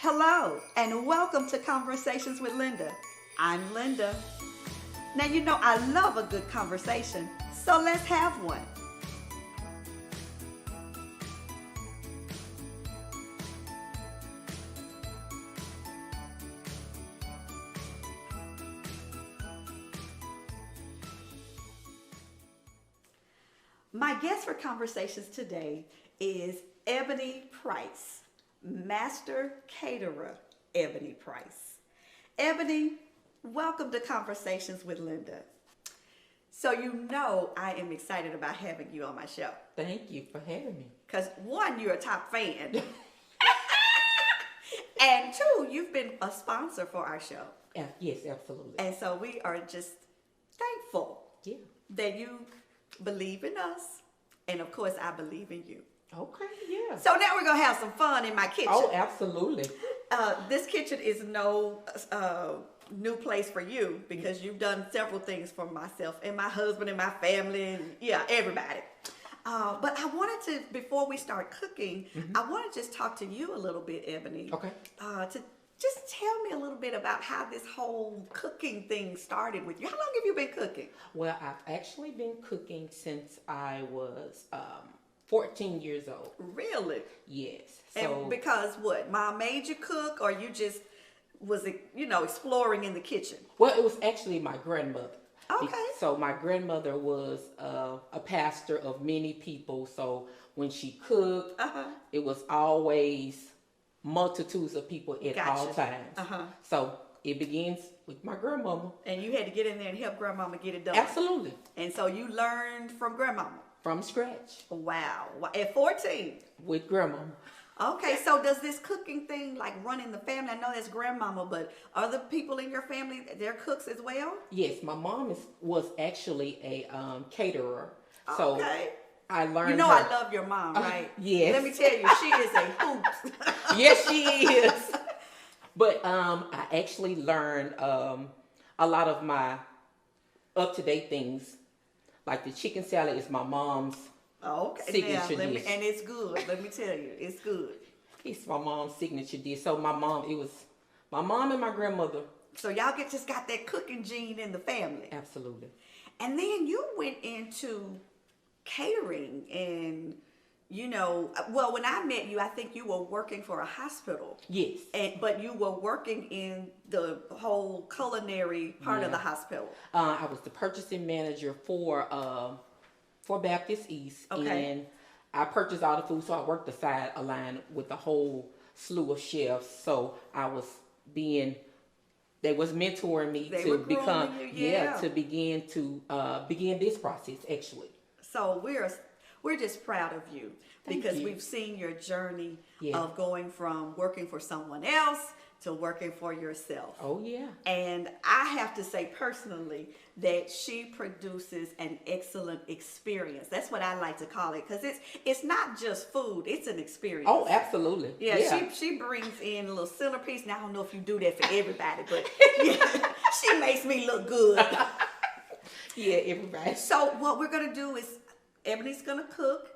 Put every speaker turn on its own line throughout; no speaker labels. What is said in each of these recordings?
Hello, and welcome to Conversations with Linda. I'm Linda. Now, you know I love a good conversation, so let's have one. My guest for Conversations today is Ebony Price, Master Caterer Ebony Price. Ebony, welcome to Conversations with Linda. So you know I am excited about having you on my show.
Thank you for having me.
Because one, you're a top fan. And two, you've been a sponsor for our show.
Yes, absolutely.
And so we are just thankful that you believe in us. And of course, I believe in you.
Okay, yeah.
So now we're going to have some fun in my kitchen.
Oh, absolutely.
This kitchen is no new place for you because you've done several things for myself and my husband and my family and everybody. But I wanted to, before we start cooking, I want to just talk to you a little bit, Ebony.
Okay.
To just tell me a little bit about how this whole cooking thing started with you. How long have you been cooking?
Well, I've actually been cooking since I was 14 years old.
Really?
Yes.
So, and because what? Mom made you cook, or you just was, exploring in the kitchen?
Well, it was actually my grandmother.
Okay.
So my grandmother was a pastor of many people. So when she cooked, it was always multitudes of people at all times. So it begins with my grandmama.
And you had to get in there and help grandmama get it done.
Absolutely.
And so you learned from grandmama.
From scratch.
Wow. At 14?
With grandmama.
Okay, so does this cooking thing like run in the family? I know that's grandmama, but other people in your family, they're cooks as well?
Yes, my mom was actually a caterer.
Okay.
So I learned.
You know I love your mom, right?
Yes.
Let me tell you, she is a hoot.
Yes, she is. But I actually learned a lot of my up-to-date things. Like the chicken salad is my mom's signature dish.
And it's good. Let me tell you, it's good.
It's my mom's signature dish. So my mom and my grandmother.
So y'all just got that cooking gene in the family.
Absolutely.
And then you went into catering and, well, when I met you, I think you were working for a hospital.
Yes.
But you were working in the whole culinary part of the hospital.
I was the purchasing manager for Baptist East.
Okay.
And I purchased all the food, so I worked the side line with a whole slew of chefs. So they was mentoring me to become, to begin this process actually.
So we're just proud of you because
you.
We've seen your journey of going from working for someone else to working for yourself.
Oh, yeah.
And I have to say personally that she produces an excellent experience. That's what I like to call it because it's not just food, it's an experience.
Oh, absolutely.
Yeah. She brings in a little centerpiece. Now, I don't know if you do that for everybody, but she makes me look good.
Yeah, everybody.
So what we're going to do is Ebony's going to cook.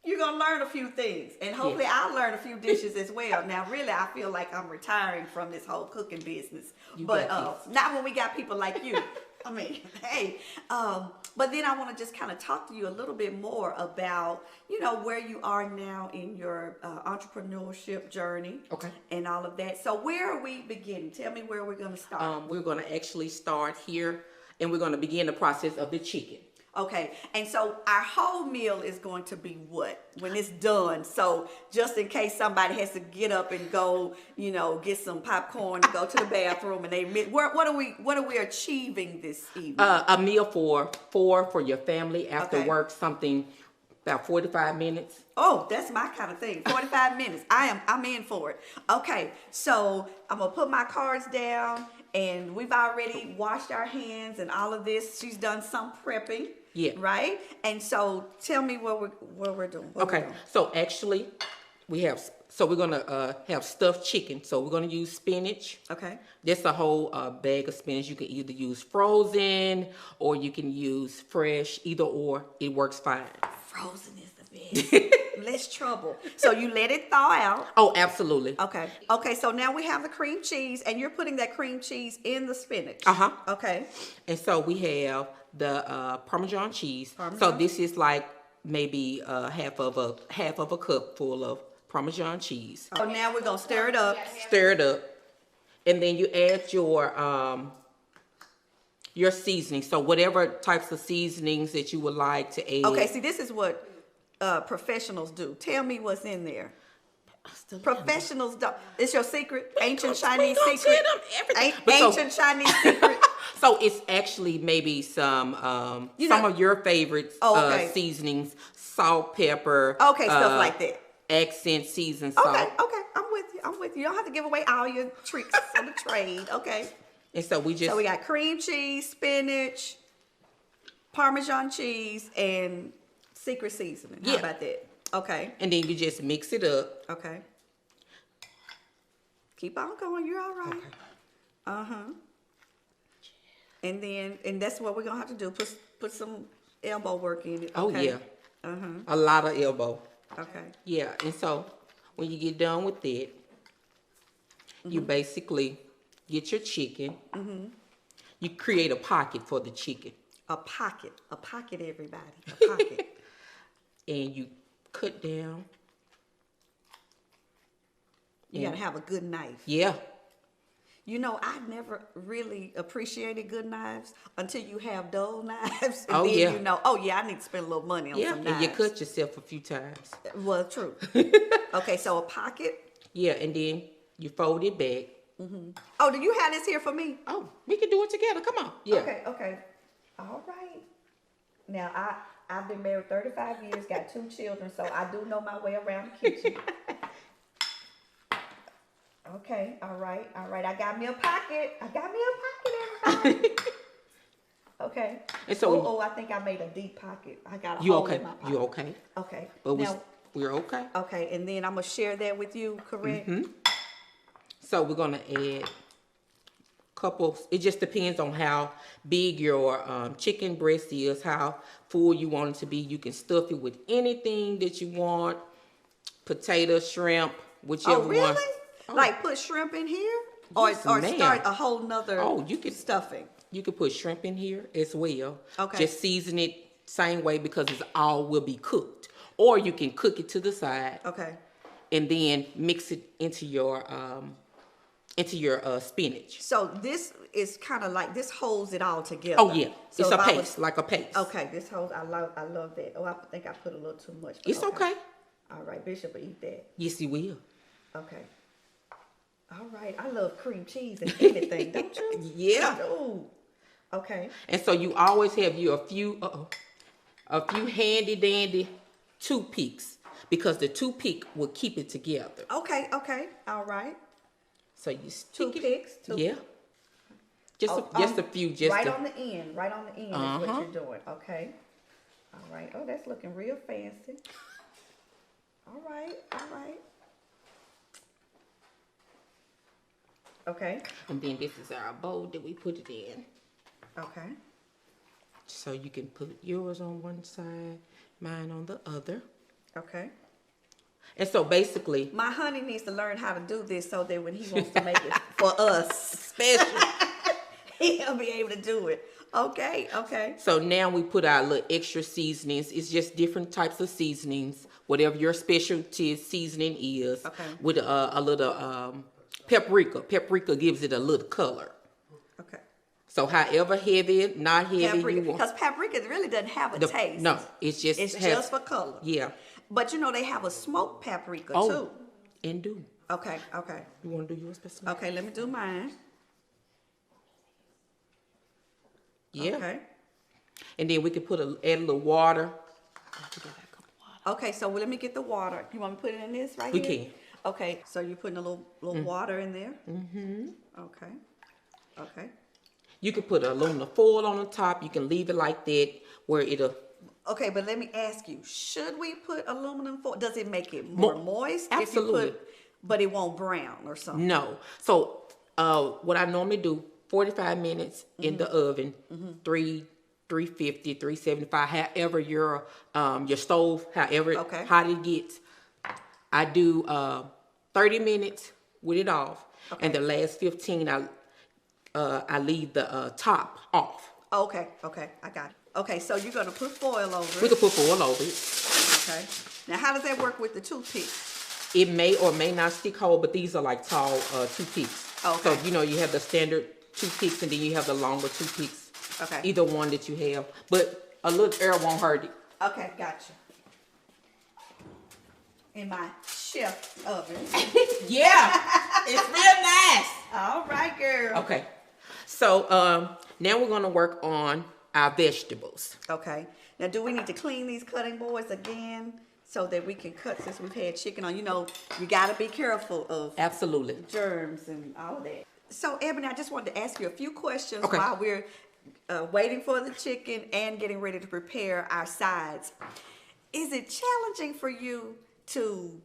You're going to learn a few things. And hopefully I'll learn a few dishes as well. Now, really, I feel like I'm retiring from this whole cooking business. But not when we got people like you. I mean, hey. But then I want to just kind of talk to you a little bit more about, where you are now in your entrepreneurship journey.
Okay. And
all of that. So where are we beginning? Tell me where we're going to start.
We're going to actually start here. And we're going to begin the process of the chicken.
Okay, and so our whole meal is going to be what when it's done? So just in case somebody has to get up and go, get some popcorn and go to the bathroom, and what are we achieving this evening?
A meal for your family after work, something about 45 minutes.
Oh, that's my kind of thing. 45 minutes. I'm in for it. Okay, so I'm gonna put my cards down. And we've already washed our hands and all of this. She's done some prepping.
Yeah.
Right? And so tell me what we're doing.
Okay. So actually we're gonna have stuffed chicken. So we're gonna use spinach.
Okay.
That's a whole bag of spinach. You can either use frozen or you can use fresh. Either or, it works fine.
Frozen is the best. Less trouble. So you let it thaw out.
Oh, absolutely.
Okay. Okay, so now we have the cream cheese, and you're putting that cream cheese in the spinach. Okay.
And so we have the Parmesan cheese. So this is like maybe half of a cup full of Parmesan cheese.
So now we're gonna stir it up.
Stir it up, and then you add your seasoning. So whatever types of seasonings that you would like to add.
Okay, see, this is what professionals do. Tell me what's in there. Professionals don't. It's your secret, ancient Chinese secret. Ancient Chinese secret.
So it's actually maybe some of your favorites seasonings, salt, pepper.
Okay, stuff like that.
Accent seasoned salt.
Okay, I'm with you. I'm with you. You don't have to give away all your tricks for the trade. Okay.
And so we
got cream cheese, spinach, Parmesan cheese, and secret seasoning. How about that? Okay.
And then you just mix it up.
Okay. Keep on going. You're all right. Okay. And that's what we're gonna have to do. Put some elbow work in it. Okay?
Oh yeah. A lot of elbow.
Okay.
Yeah, and so when you get done with that, you basically get your chicken. You create a pocket for the chicken.
A pocket, everybody. A pocket.
And you cut down.
You gotta have a good knife.
Yeah.
You know, I never really appreciated good knives until you have dull knives. And then you know, I need to spend a little money on some knives.
And you cut yourself a few times.
Well, true. Okay, so a pocket.
Yeah, and then you fold it back.
Oh, do you have this here for me?
Oh, we can do it together. Come on. Yeah.
Okay. All right. Now, I've been married 35 years, got 2 children, so I do know my way around the kitchen. Okay, all right. I got me a pocket. Everybody. Okay.
And so,
I think I made a deep pocket. I got a
you
hole
okay?
in my pocket.
You okay?
Okay.
But
now,
we're okay.
Okay, and then I'm gonna share that with you, correct?
So we're gonna add couples. It just depends on how big your chicken breast is, how full you want it to be. You can stuff it with anything that you want. Potato, shrimp, whichever one.
Really? Like put shrimp in here? Or start a whole nother stuffing?
You could put shrimp in here as well.
Okay.
Just season it same way because it's all will be cooked. Or you can cook it to the side.
Okay.
And then mix it into your spinach.
So this is kind of like, this holds it all together.
Oh yeah.
So
it's a paste, like a paste.
Okay, this holds, I love that. Oh, I think I put a little too much.
It's okay.
All right, Bishop will eat that.
Yes, you will.
Okay. All right. I love cream cheese and anything, don't you?
Yeah.
Ooh. Okay.
And so you always have you a few handy dandy toothpicks because the toothpick will keep it together.
Okay. All right.
So you stick
toothpicks.
Yeah. Just a few.
Right on the end. Right on the end is what you're doing. Okay. All right. Oh, that's looking real fancy. All right. Okay.
And then this is our bowl that we put it in.
Okay.
So you can put yours on one side, mine on the other.
Okay.
And so basically,
my honey needs to learn how to do this so that when he wants to make it for us special, he'll be able to do it. Okay.
So now we put our little extra seasonings. It's just different types of seasonings, whatever your specialty seasoning is.
Okay.
With a little paprika. Paprika gives it a little color.
Okay.
So however heavy, not heavy you want.
Because paprika really doesn't have a taste.
No, it's just
for color.
Yeah.
But you know they have a smoked paprika too.
And do.
Okay.
You want to do yours special?
Okay, let me do mine.
Yeah.
Okay.
And then we can add a little water.
Okay, so let me get the water. You want me to put it in this right
here? We can.
Okay, so you're putting a little water in there? Okay.
You can put aluminum foil on the top. You can leave it like that where it'll...
Okay, but let me ask you, should we put aluminum foil? Does it make it more moist?
Absolutely.
But it won't brown or something?
No. So what I normally do, 45 minutes in the oven, 3 350, 375, however your stove, however hot it gets. I do 30 minutes with it off, and the last 15 I leave the top off.
Okay, I got it. Okay, so you're gonna put foil over it.
We can put foil over it.
Okay. Now, how does that work with the toothpicks?
It may or may not stick whole, but these are like tall toothpicks.
Okay.
So you have the standard toothpicks, and then you have the longer toothpicks.
Okay.
Either one that you have, but a little air won't hurt it.
Okay, gotcha. In my chef oven.
Yeah, it's real nice.
All right, girl.
Okay, so now we're gonna work on our vegetables.
Okay. Now, do we need to clean these cutting boards again so that we can cut since we've had chicken on? You gotta be careful of
absolutely
germs and all of that. So, Ebony, I just wanted to ask you a few questions
okay.
while we're waiting for the chicken and getting ready to prepare our sides. Is it challenging for you to,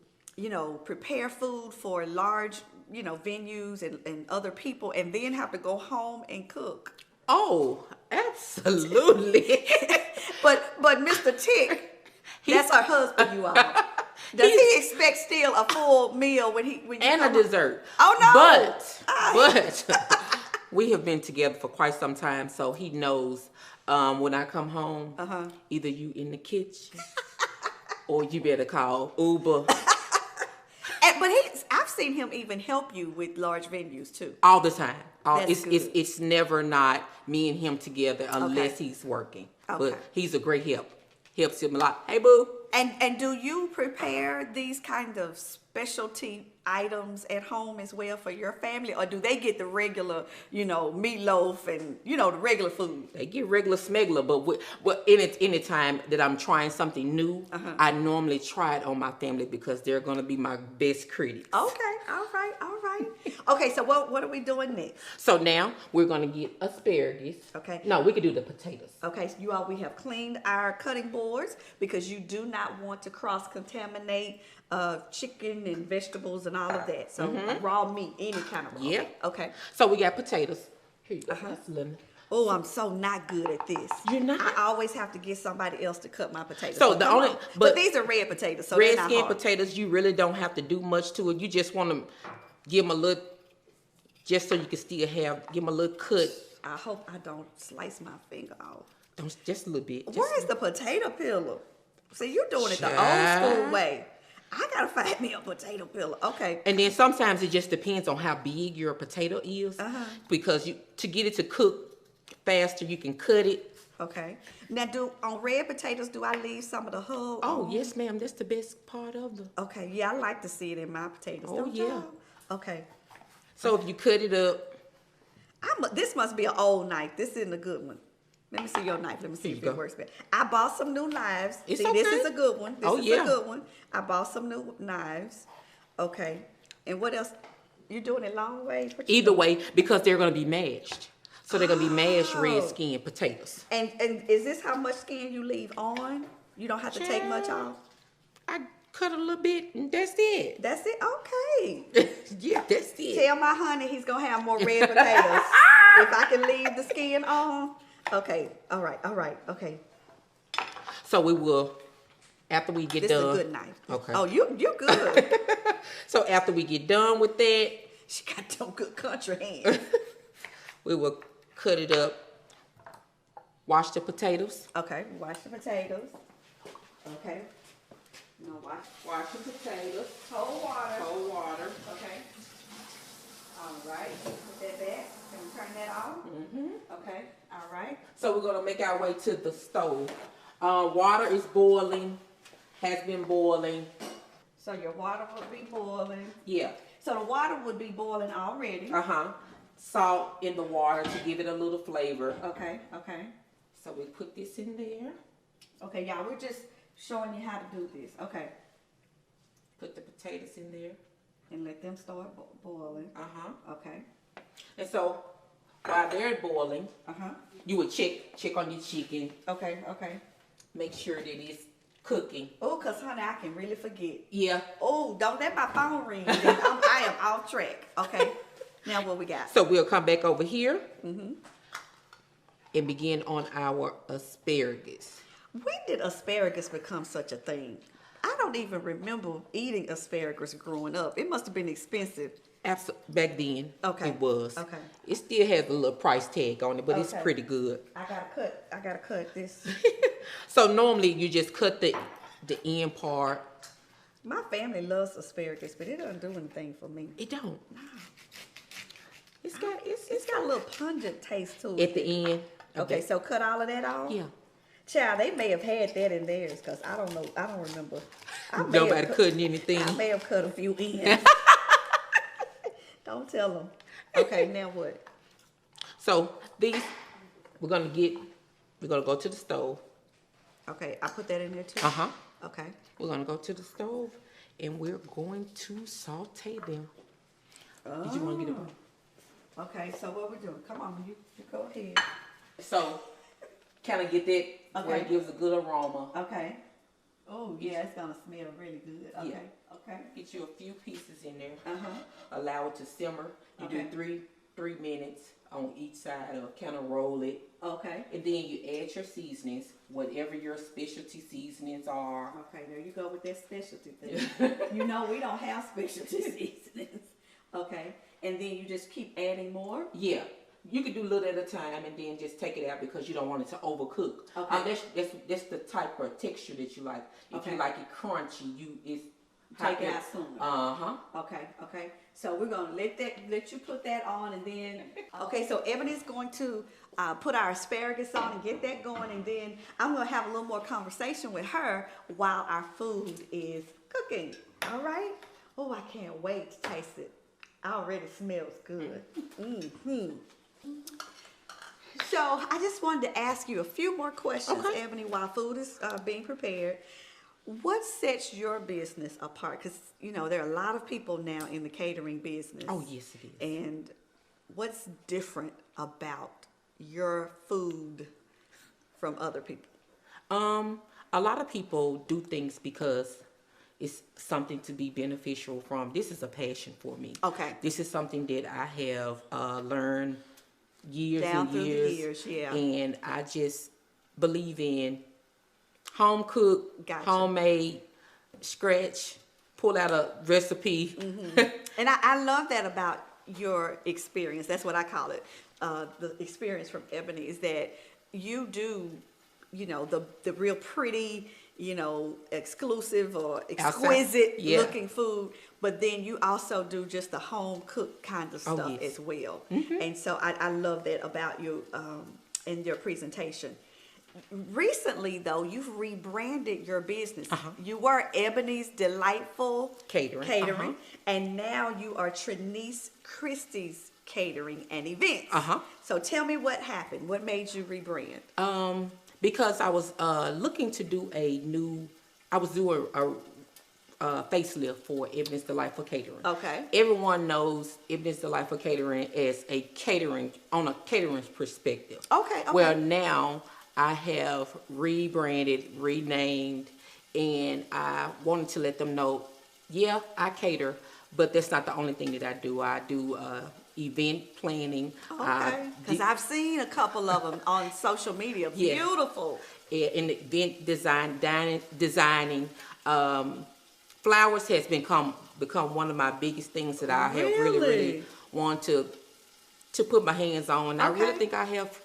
prepare food for large, venues and other people and then have to go home and cook?
Oh, absolutely.
but Mr. Tick, that's our husband, you all. Does he expect still a full meal when you
and a dessert?
Oh no!
But we have been together for quite some time, so he knows when I come home, either you in the kitchen or you better call Uber.
But I've seen him even help you with large venues too.
All the time. It's never not me and him together unless he's working. Okay. But he's a great help. Helps him a lot. Hey, boo.
And do you prepare these kind of specialty items at home as well for your family, or do they get the regular, meatloaf and the regular food?
They get regular smuggler, but any time that I'm trying something new, I normally try it on my family because they're gonna be my best critics.
Okay, all right. Okay, so what are we doing next?
So now we're gonna get asparagus.
Okay.
No, we can do the potatoes.
Okay, so we have cleaned our cutting boards because you do not want to cross-contaminate chicken and vegetables and all of that. So raw meat, any kind of raw meat. Okay.
So we got potatoes. Here you go.
Oh, I'm so not good at this.
You're not?
I always have to get somebody else to cut my potatoes.
So
but these are red potatoes, so
red skin potatoes, you really don't have to do much to it. You just want to give them a little, just so you can still give them a little cut.
I hope I don't slice my finger off.
Just a little bit.
Where is the potato peeler? See, you're doing it the old school way. I gotta find me a potato peeler. Okay.
And then sometimes it just depends on how big your potato is, because to get it to cook faster, you can cut it.
Okay. Now, on red potatoes, do I leave some of the hull?
Oh, yes, ma'am. That's the best part of them.
Okay. Yeah, I like to see it in my potatoes.
Oh, yeah.
Okay.
So if you cut it up.
This must be an old knife. This isn't a good one. Let me see your knife. Let me see if it works better. I bought some new knives.
It's
see,
okay.
This is a good one. This is a good one. I bought some new knives. Okay. And what else? You're doing it long way?
Either way, because they're going to be mashed. So they're going to be mashed red skin potatoes.
And is this how much skin you leave on? You don't have to take much off?
I cut a little bit and that's it.
That's it? Okay.
Yeah, that's it.
Tell my honey he's going to have more red potatoes if I can leave the skin on. Okay. All right. Okay.
So we will, after we get done.
This is a good knife.
Okay.
Oh, you're good.
So after we get done with that.
She got some good country hands.
We will cut it up. Wash the potatoes.
Okay. Wash the potatoes. Okay. No, wash the potatoes. Cold water. Okay. All right. Put that back. Can we turn that off? Okay. All right.
So we're going to make our way to the stove. Water is boiling. Has been boiling.
So your water would be boiling.
Yeah.
So the water would be boiling already.
Salt in the water to give it a little flavor.
Okay.
So we put this in there.
Okay, y'all, we're just showing you how to do this. Okay.
Put the potatoes in there.
And let them start boiling. Okay.
And so while they're boiling, you would check on your chicken.
Okay.
Make sure that it's cooking.
Oh, because, honey, I can really forget.
Yeah.
Oh, don't let my phone ring. I am off track. Okay. Now what we got?
So we'll come back over here. and begin on our asparagus.
When did asparagus become such a thing? I don't even remember eating asparagus growing up. It must have been expensive.
Back then,
okay,
it was.
Okay.
It still has a little price tag on it, but it's pretty good.
I gotta cut this.
So normally you just cut the end part.
My family loves asparagus, but it doesn't do anything for me.
It don't.
No.
It's got
a little pungent taste to it.
At the end.
Okay, so cut all of that off?
Yeah.
Child, they may have had that in theirs, because I don't know. I don't remember.
Nobody cutting anything.
I may have cut a few ends. Don't tell them. Okay, now what?
So these, we're gonna go to the stove.
Okay, I put that in there too?
Uh-huh.
Okay.
We're gonna go to the stove and we're going to saute them. Did you want to get it?
Okay, so what we're doing? Come on, you go ahead.
So, kind of get that where it gives a good aroma.
Okay. Oh yeah, it's gonna smell really good. Okay.
Yeah.
Okay.
Get you a few pieces in there.
Uh-huh.
Allow it to simmer. You do three minutes on each side, or kind of roll it.
Okay.
And then you add your seasonings, whatever your specialty seasonings are.
Okay, there you go with that specialty thing. You know we don't have specialty seasonings. Okay. And then you just keep adding more?
Yeah. You can do a little at a time and then just take it out because you don't want it to overcook.
Okay.
That's the type of texture that you like. If you like it crunchy,
take it out sooner.
Uh-huh.
Okay. So we're gonna let you put that on, and then okay. So Ebony's going to put our asparagus on and get that going, and then I'm gonna have a little more conversation with her while our food is cooking. All right. Oh, I can't wait to taste it. Already smells good. So I just wanted to ask you a few more questions, Ebony, while food is being prepared. What sets your business apart? Because, you know, there are a lot of people now in the catering business.
Oh, yes, it is.
And what's different about your food from other people?
A lot of people do things because it's something to be beneficial from. This is a passion for me.
Okay.
This is something that I have learned years
Down
and
through
years.
the years, yeah.
And I just believe in home cooked, homemade, scratch, pull out a recipe.
And I love that about your experience. That's what I call it. The experience from Ebony is that you do, you know, the real pretty, you know, exclusive or exquisite looking food, but then you also do just the home cooked kind of stuff as well. And so I love that about you in your presentation. Recently, though, you've rebranded your business. You were Ebony's Delightful Catering, and now you are Trinice Christie's Catering and Events. So tell me what happened. What made you rebrand?
Because I was looking to do I was doing a facelift for Ebony's Delightful Catering.
Okay.
Everyone knows Ebony's Delightful Catering as a catering perspective.
Okay.
Well, now I have rebranded, renamed, and I wanted to let them know, yeah, I cater, but that's not the only thing that I do. I do event planning.
Okay, because I've seen a couple of them on social media. Beautiful.
In event designing. Flowers has become one of my biggest things that I have really want to put my hands on. I really think I have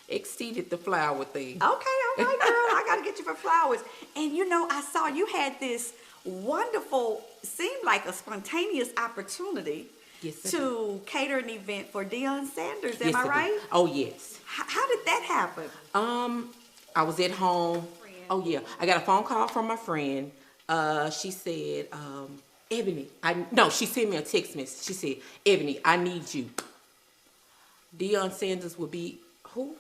exceeded the flower thing.
Okay, all right, girl. I got to get you for flowers. And you know, I saw you had this wonderful, seemed like a spontaneous opportunity to cater an event for Deion Sanders. Am I right?
Oh, yes.
How did that happen?
I was at home. Oh, yeah. I got a phone call from my friend. She said, Ebony, she sent me a text message. She said, Ebony, I need you. Deion Sanders will be, who?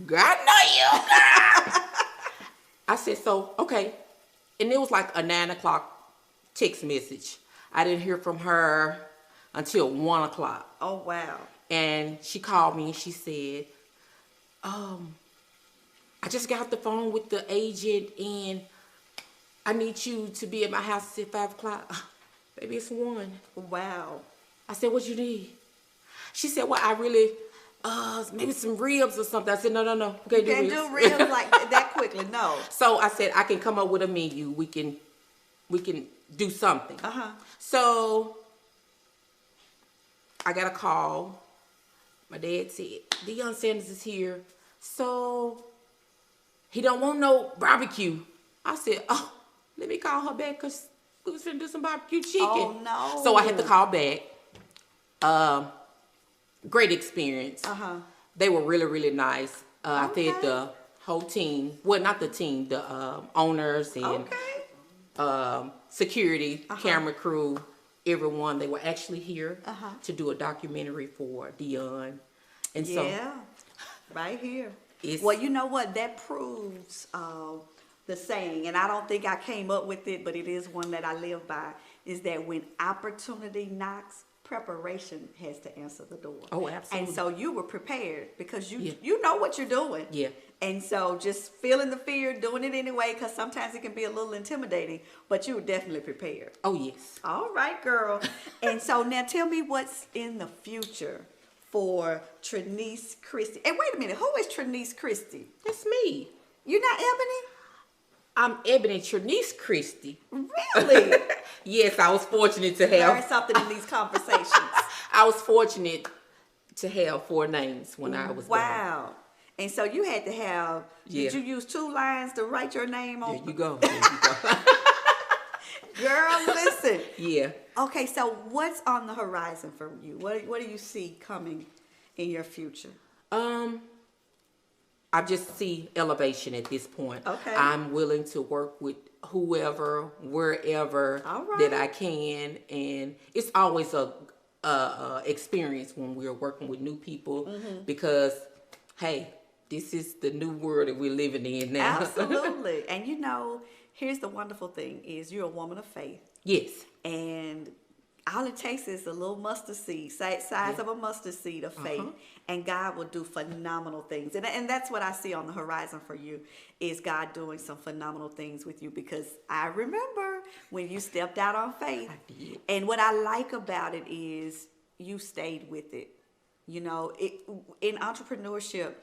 God know you, girl. I said, so, okay. And it was like a 9 o'clock text message. I didn't hear from her until 1 o'clock.
Oh, wow.
And she called me and she said, I just got off the phone with the agent and I need you to be at my house at 5 o'clock. Baby, it's 1.
Wow.
I said, what you need? She said, well, I really maybe some ribs or something. I said, no. We
You can't do ribs like that quickly. No.
So I said, I can come up with a menu. We can do something. So I got a call. My dad said, Deion Sanders is here. So he don't want no barbecue. I said, oh, let me call her back because we was finna do some barbecue chicken.
Oh, no.
So I had to call back. Great experience. They were really, really nice. I fed the whole team. Well, not the team, the owners and security, camera crew, everyone. They were actually here to do a documentary for Deion. And so,
right here. Well, you know what? That proves the saying, and I don't think I came up with it, but it is one that I live by, is that when opportunity knocks, preparation has to answer the door.
Oh, absolutely.
And so you were prepared because you know what you're doing.
Yeah.
And so just feeling the fear, doing it anyway, because sometimes it can be a little intimidating, but you were definitely prepared.
Oh, yes.
All right, girl. And so now tell me what's in the future for Trinice Christie. And wait a minute, who is Trinice Christie?
That's me.
You're not Ebony?
I'm Ebony Trinice Christie.
Really?
Yes, I was fortunate to have.
Learn something in these conversations.
I was fortunate to have 4 names when I was
Wow. And so you had to have,
Yeah.
did you use 2 lines to write your name on?
There you go. There you go.
Girl, listen.
Yeah.
Okay, so what's on the horizon for you? What do you see coming in your future?
I just see elevation at this point.
Okay.
I'm willing to work with whoever, wherever
All right.
that I can, and it's always a experience when we're working with new people because, hey, this is the new world that we're living in now.
Absolutely. And you know, here's the wonderful thing is you're a woman of faith.
Yes.
And all it takes is a little mustard seed, size of a mustard seed of faith, and God will do phenomenal things. And that's what I see on the horizon for you, is God doing some phenomenal things with you, because I remember when you stepped out on faith.
I did.
And what I like about it is you stayed with it. You know, in entrepreneurship,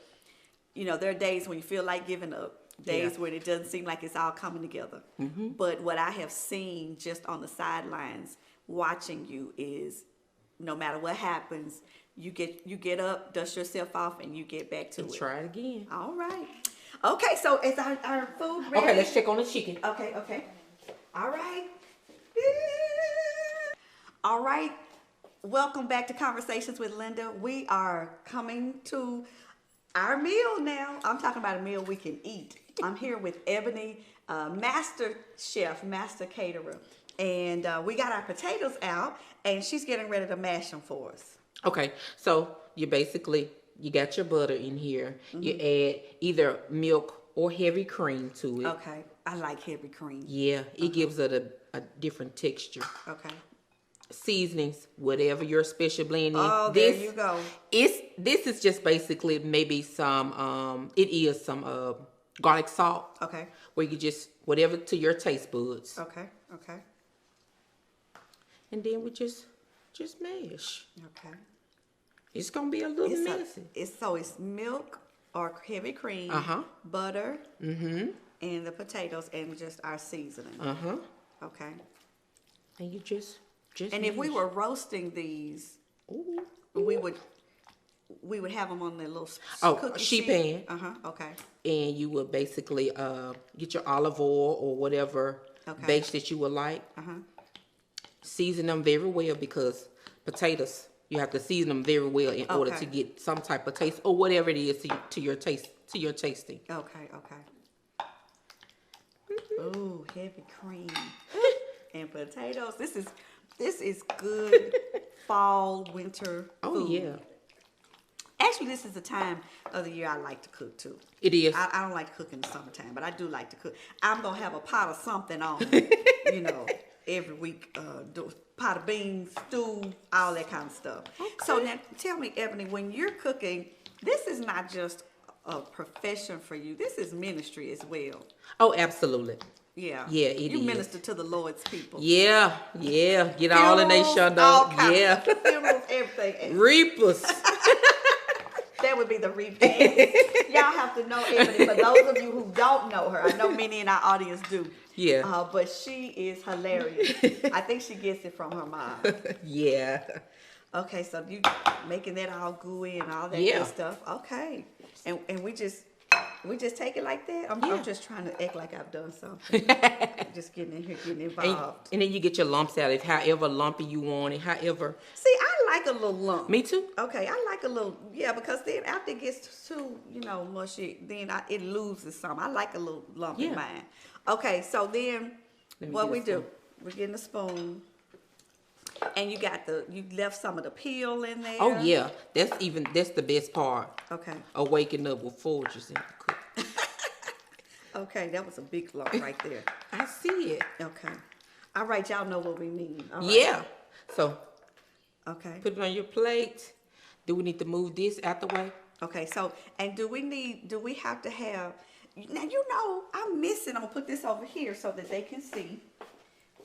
you know, there are days when you feel like giving up. Days when it doesn't seem like it's all coming together. But what I have seen just on the sidelines watching you is, no matter what happens, you get up, dust yourself off, and you get back to it.
Try it again.
All right. Okay, so is our food ready?
Okay, let's check on the chicken.
Okay. All right. All right. Welcome back to Conversations with Linda. We are coming to our meal now. I'm talking about a meal we can eat. I'm here with Ebony, master chef, master caterer. And we got our potatoes out, and she's getting ready to mash them for us.
Okay, so you got your butter in here. You add either milk or heavy cream to it.
Okay, I like heavy cream.
Yeah, it gives it a different texture.
Okay.
Seasonings, whatever your special blend is.
Oh, there you go.
This is just basically maybe some garlic salt.
Okay.
Where you just whatever to your taste buds.
Okay.
And then we just mash.
Okay.
It's gonna be a little messy.
It's milk or heavy cream, butter, and the potatoes, and just our seasoning. Okay.
And you just
and if we were roasting these, we would have them on the little cookie
sheet
pan.
pan.
Okay.
And you would basically get your olive oil or whatever base that you would like. Season them very well, because potatoes, you have to season them very well in order to get some type of taste or whatever it is to your tasting.
Okay. Ooh, heavy cream and potatoes. This is good fall, winter food.
Oh yeah.
Actually, this is the time of the year I like to cook too.
It is.
I don't like to cook in the summertime, but I do like to cook. I'm gonna have a pot of something on, every week. Pot of beans, stew, all that kind of stuff. Okay. So now, tell me, Ebony, when you're cooking, this is not just a profession for you. This is ministry as well.
Oh, absolutely.
Yeah.
Yeah, it is.
You minister to the Lord's people.
Yeah. Get all in they shut
all
up.
kinds
Yeah.
of funerals, everything.
Reapers.
that would be the repass. Y'all have to know Ebony. For those of you who don't know her, I know many in our audience do.
Yeah.
But she is hilarious. I think she gets it from her mom.
Yeah.
Okay, so you making that all gooey and all that good stuff. Okay. And we just take it like that. I'm just trying to act like I've done something. Just getting in here, getting involved.
And then you get your lumps out. If however lumpy you want it, however.
See, I like a little lump.
Me too.
Okay, I like a little, because then after it gets too, mushy, then it loses some. I like a little lump in mine. Okay, so then what we do, we're getting a spoon. And you left some of the peel in there.
Oh yeah, that's the best part.
Okay.
Of waking up with Folgers in the cook.
Okay, that was a big lump right there.
I see it.
Okay. All right, y'all know what we mean. All right.
Yeah. So.
Okay.
Put it on your plate. Do we need to move this out the way?
Okay. So, and do we have to have? Now I'm missing. I'm gonna put this over here so that they can see.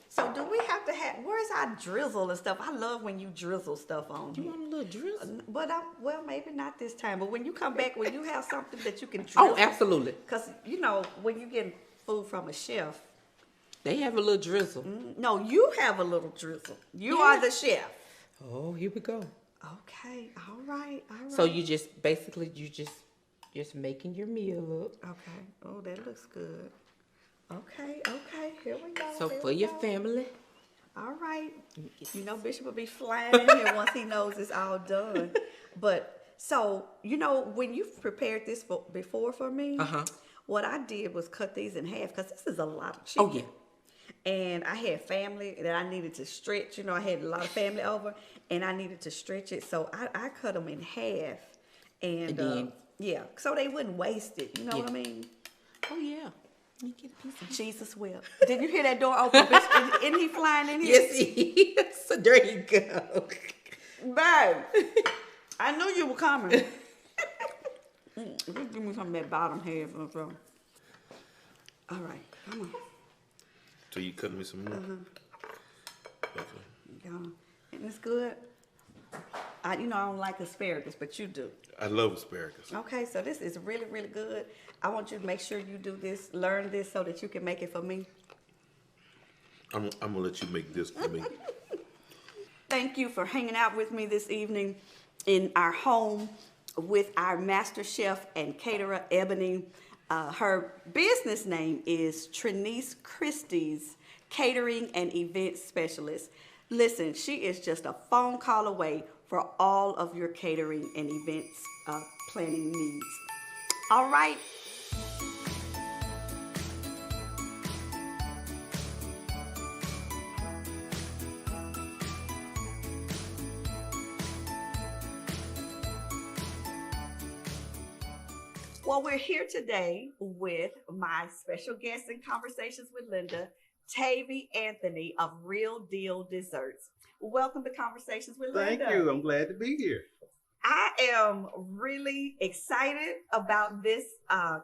So do we have to have, where's our drizzle and stuff? I love when you drizzle stuff on here.
You want a little drizzle?
But maybe not this time. But when you come back, when you have something that you can drizzle.
Oh, absolutely.
Because, when you get food from a chef.
They have a little drizzle.
No, you have a little drizzle. You are the chef.
Oh, here we go.
Okay, all right.
So you just making your meal up.
Okay. Oh, that looks good. Okay, here we go.
So for your family.
All right. Bishop will be flying in here once he knows it's all done. But, so, when you've prepared this before for me, what I did was cut these in half because this is a lot of chicken.
Oh, yeah.
And I had family that I needed to stretch. I had a lot of family over, and I needed to stretch it. So I cut them in half. And then, so they wouldn't waste it. You know what I mean?
Oh, yeah. You get a piece of
Jesus will. Did you hear that door open? Isn't he flying in here?
Yes, he is. So there you go.
Babe, I knew you were coming. Just give me some of that bottom half. All right, come on.
So you cutting me some more? Okay.
Yeah. And it's good. I don't like asparagus, but you do.
I love asparagus.
Okay, so this is really, really good. I want you to make sure you do this, learn this so that you can make it for me.
I'm gonna let you make this for me.
Thank you for hanging out with me this evening in our home with our master chef and caterer, Ebony. Her business name is Trinice Christie's Catering and Event Specialist. Listen, she is just a phone call away for all of your catering and events planning needs. All right. Well, we're here today with my special guest in Conversations with Linda, Tavey Anthony of Real Deal Desserts. Welcome to Conversations with Linda.
Thank you. I'm glad to be here.
I am really excited about this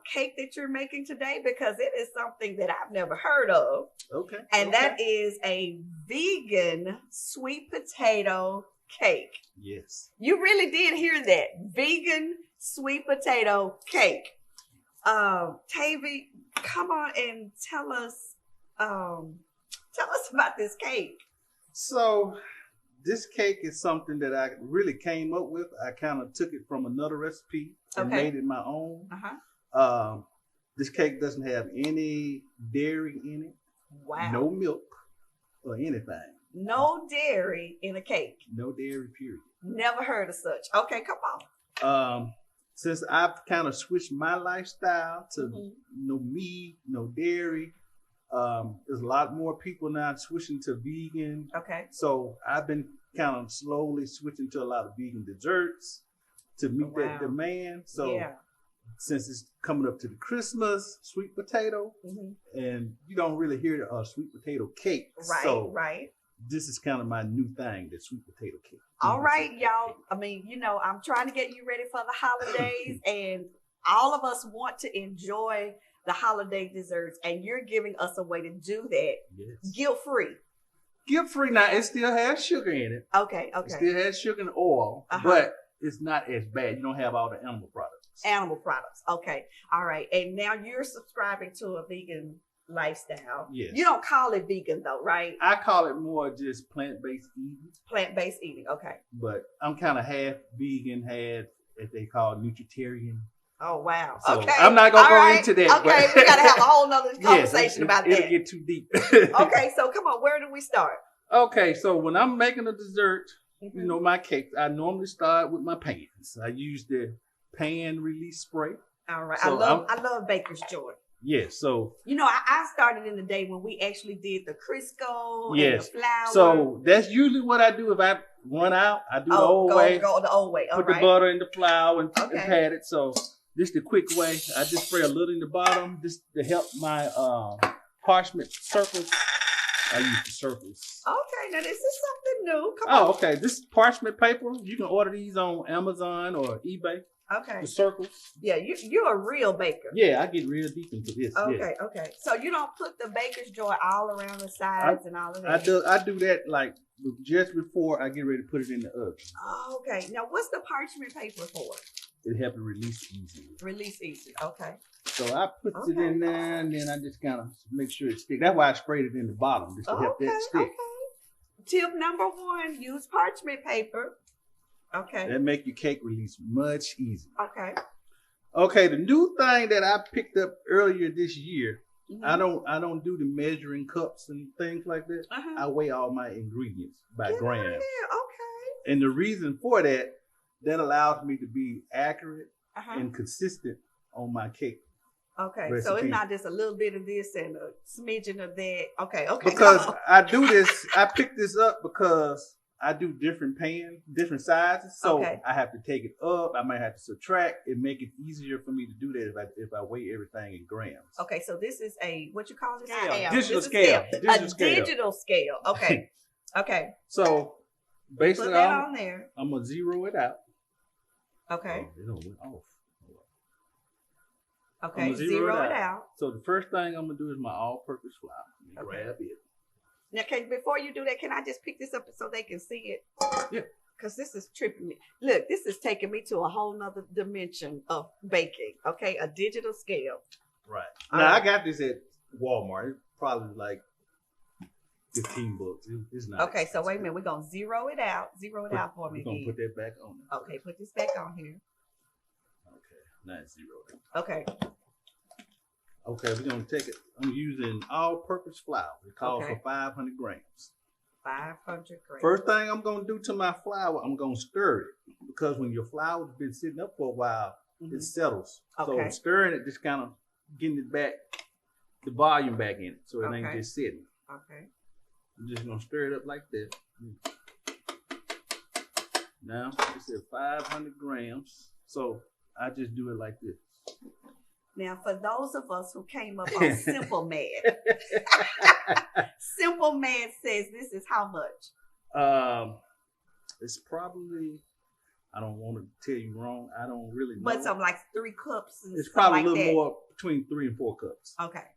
cake that you're making today because it is something that I've never heard of.
Okay.
And that is a vegan sweet potato cake.
Yes.
You really did hear that. Vegan sweet potato cake. Tavey, come on and tell us about this cake.
So this cake is something that I really came up with. I kind of took it from another recipe and made it my own. This cake doesn't have any dairy in it.
Wow.
No milk or anything.
No dairy in a cake.
No dairy, period. Never
heard of such. Okay, come on.
Since I've kind of switched my lifestyle to no meat, no dairy, there's a lot more people now switching to vegan.
Okay.
So I've been kind of slowly switching to a lot of vegan desserts to meet that demand. So since it's coming up to the Christmas sweet potato, and you don't really hear a sweet potato cake.
Right,
so
this
is kind of my new thing, the sweet potato cake.
All right, y'all. I mean, I'm trying to get you ready for the holidays, and all of us want to enjoy the holiday desserts, and you're giving us a way to do that guilt-free.
Guilt-free. Now, it still has sugar in it.
Okay.
It still has sugar and oil, but it's not as bad. You don't have all the animal products.
Animal products. Okay. All right. And now you're subscribing to a vegan lifestyle.
Yes.
You don't call it vegan though, right?
I call it more just plant-based eating.
Plant-based eating. Okay.
But I'm kind of half vegan, half what they call nutritarian.
Oh wow.
So
okay.
I'm not gonna
All
go
right.
into that.
Okay,
but
we gotta have a whole nother conversation about
it'll
that.
get too deep.
Okay, so come on, where do we start?
Okay, so when I'm making a dessert,
Mm-hmm.
you know, my cakes, I normally start with my pans. I use the pan release spray.
All right.
So
I love Baker's Joy.
Yes, so
You know, I started in the day when we actually did the Crisco and the flour.
So that's usually what I do if I run out. I do the old way.
Go the old way. All
put
right.
the butter in the flour and
Okay.
pat it. So this the quick way. I just spray a little in the bottom just to help my parchment circles. I use the circles.
Okay, now this is something new. Come on.
Oh, okay. This parchment paper, you can order these on Amazon or eBay.
Okay.
The circles.
Yeah, you're a real baker.
Yeah, I get real deep into this.
Okay,
yeah.
okay. So you don't put the Baker's Joy all around the sides and all of that?
I do that like just before I get ready to put it in the oven.
Oh, okay. Now what's the parchment paper for?
It helps it release easier.
Release easy. Okay.
So I put it in there and then I just kind of make sure it sticks. That's why I sprayed it in the bottom, just to help that stick.
Okay. Tip number 1, use parchment paper. Okay.
That make your cake release much easier.
Okay.
Okay, the new thing that I picked up earlier this year,
Mhm.
I don't do the measuring cups and things like that. I weigh all my ingredients by grams.
Okay.
And the reason for that allows me to be accurate and consistent on my cake.
Okay,
recipe.
so it's not just a little bit of this and a smidgen of that. Okay.
Because I do this, I picked this up because I do different different sizes. So I have to take it up. I might have to subtract. It make it easier for me to do that if I weigh everything in grams.
Okay, so this is what you call this?
Scale. Digital scale.
Digital scale. Okay. Okay.
So basically,
put that on there.
I'm gonna zero it out.
Okay.
Oh, it don't went off.
Okay, zero it out.
So the first thing I'm gonna do is my all-purpose flour. Grab it.
Now, before you do that, can I just pick this up so they can see it?
Yeah.
Because this is tripping me. Look, this is taking me to a whole nother dimension of baking. Okay, a digital scale.
Right. Now I got this at Walmart. It's probably like $15. It's not.
Okay, so wait a minute. We're gonna zero it out. Zero it out for me.
We're gonna put that back on there.
Okay, put this back on here.
Okay, now it's zeroed.
Okay.
Okay, we're gonna take it. I'm using all-purpose flour. It calls for 500 grams.
500 grams.
First thing I'm gonna do to my flour, I'm gonna stir it because when your flour's been sitting up for a while, it settles.
Okay.
So stirring it, just kind of getting it back, the volume back in it, so it ain't just sitting.
Okay.
I'm just gonna stir it up like that. Now it's at 500 grams, so I just do it like this.
Now, for those of us who came up on Simple Math, Simple Math says this is how much?
It's probably, I don't want to tell you wrong. I don't really know.
But something like 3 cups. And
it's probably
like
a little
that.
more, between 3 and 4 cups.
Okay.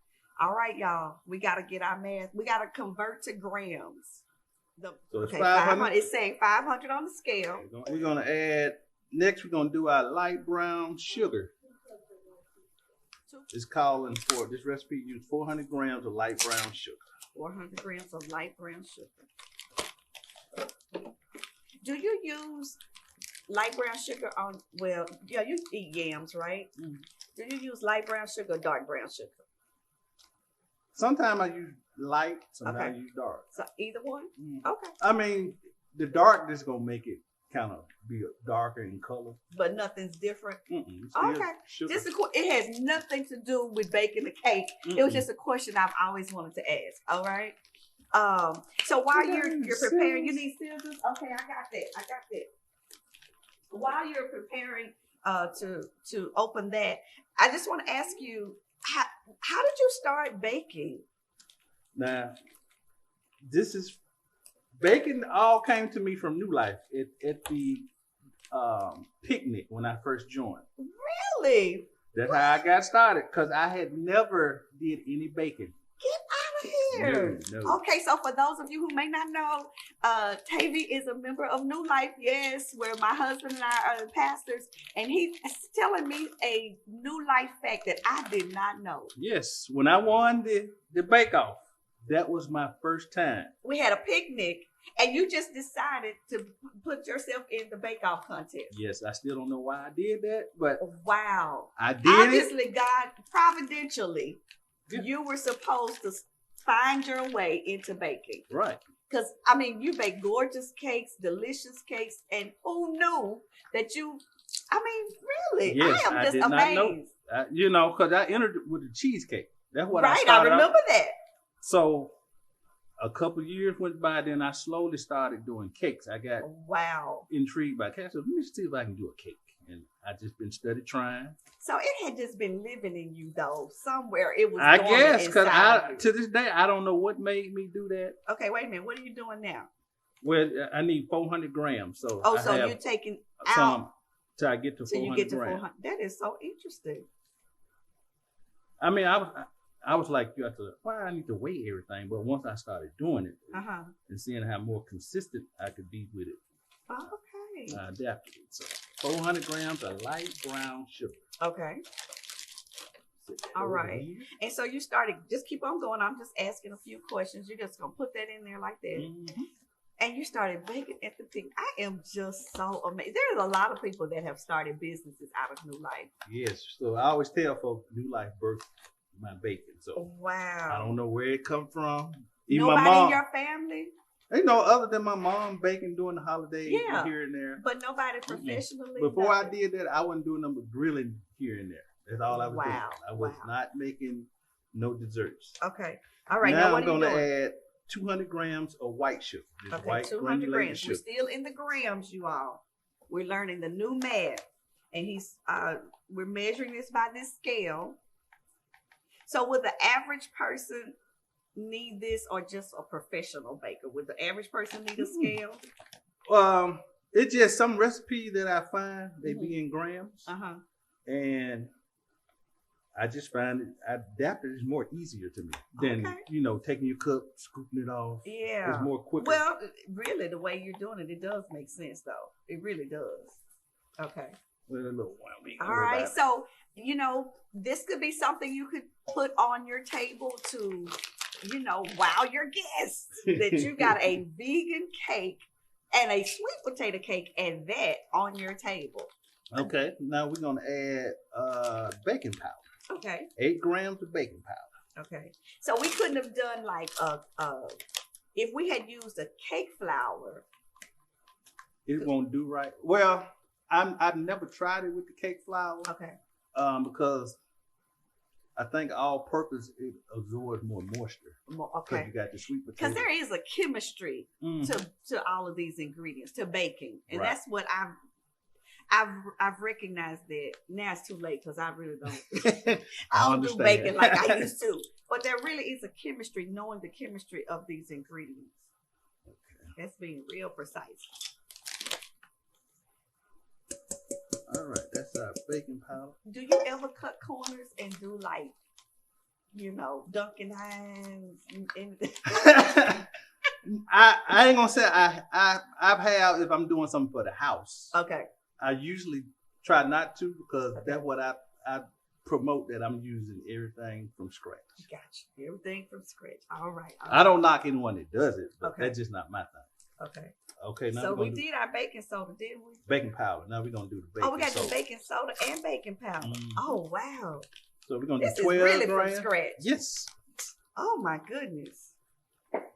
All right, y'all. We got to get our math. We got to convert to grams.
So it's 500.
It's saying 500 on the scale.
We're going to add, next we're going to do our light brown sugar. It's calling for, this recipe use 400 grams of light brown sugar.
400 grams of light brown sugar. Do you use light brown sugar on, well, yeah, you eat yams, right? Mm. Do you use light brown sugar or dark brown sugar?
Sometimes I use light, sometimes I use dark.
So either one?
Mm.
Okay.
I mean, the dark is going to make it kind of be darker in color.
But nothing's different?
Okay.
This is, it has nothing to do with baking the cake. It was just a question I've always wanted to ask. All right. So while you're preparing, you need scissors? Okay, I got that. While you're preparing to open that, I just want to ask you, how did you start baking?
Now, baking all came to me from New Life at the picnic when I first joined.
Really?
That's how I got started because I had never did any baking.
Get out weird.
No.
Okay, so for those of you who may not know, Tavey is a member of New Life, yes, where my husband and I are the pastors, and he's telling me a New Life fact that I did not know.
Yes, when I won the bake-off, that was my first time.
We had a picnic, and you just decided to put yourself in the bake-off contest.
Yes, I still don't know why I did that, but
wow.
I did
Obviously,
it.
God, providentially, you were supposed to find your way into baking.
Right.
Because, I mean, you bake gorgeous cakes, delicious cakes, and who knew that you, I mean, really,
Yes,
I am just
did
amazed.
not know. Because I entered with a cheesecake. That's what
right,
I started
I remember that.
So a couple of years went by, then I slowly started doing cakes. I got intrigued by cakes. So let me see if I can do a cake. And I just been trying.
So it had just been living in you, though. Somewhere it was.
I guess, because to this day, I don't know what made me do that.
Okay, wait a minute. What are you doing now?
Well, I need 400 grams. So
you're taking
some till I get to 400
till you get to
grams.
400. That is so interesting.
I mean, I was like, I need to weigh everything. But once I started doing it and seeing how more consistent I could be with it,
okay,
I adapted it. So 400 grams of light brown sugar.
Okay. All right. Here. And so you started, just keep on going. I'm just asking a few questions. You're just going to put that in there like that. Mm-hmm. And you started baking at the picnic. I am just so amazed. There's a lot of people that have started businesses out of New Life.
Yes. So I always tell folks New Life birthed my baking. So
wow.
I don't know where it come from. Even
nobody
my mom,
in your family?
You know, other than my mom baking during the holidays here and there.
But nobody professionally?
Before I did that, I wasn't doing nothing but grilling here and there. That's all I was doing. I was not making no desserts.
Okay. All right.
Now
what
I'm going to add 200 grams of white sugar.
Okay,
white
200 grams.
Sugar.
We're still in the grams, you all. We're learning the new math. And we're measuring this by this scale. So would the average person need this, or just a professional baker? Would the average person need a scale?
It's just some recipe that I find they be in grams. And I just find it adapted is more easier to me than taking your cup, scooping it off.
Yeah,
it's more quicker.
Well, really, the way you're doing it, it does make sense, though. It really does. Okay.
Well, a little whammy.
All right, so this could be something you could put on your table to, wow your guests that you got a vegan cake and a sweet potato cake and that on your table.
Okay, now we're gonna add baking powder.
Okay.
8 grams of baking powder.
Okay. So we couldn't have done like if we had used a cake flour.
It won't do right. Well, I've never tried it with the cake flour.
Okay.
Because I think all purpose it absorbs more moisture.
Okay.
Because you got the sweet potato.
Because there is a chemistry to all of these ingredients, to baking, and that's what I've recognized that. Now it's too late because I really don't. I don't do baking like I used to. But there really is a chemistry, knowing the chemistry of these ingredients. Okay. That's being real precise.
All right, that's our baking powder.
Do you ever cut corners and do like, Dunkin' Hines?
I ain't gonna say I've had if I'm doing something for the house.
Okay.
I usually try not to because that's what I promote, that I'm using everything from scratch.
Gotcha. Everything from scratch. All right.
I don't knock anyone that does it, but that's just not my thing.
Okay.
Okay. Now
so we did our baking soda, didn't we?
Baking powder. Now we're gonna do the baking soda.
Oh, we got the baking soda and baking powder. Mm-hmm. Oh wow.
So we're gonna do 12
grams. This is really
grams.
from scratch.
Yes.
Oh my goodness.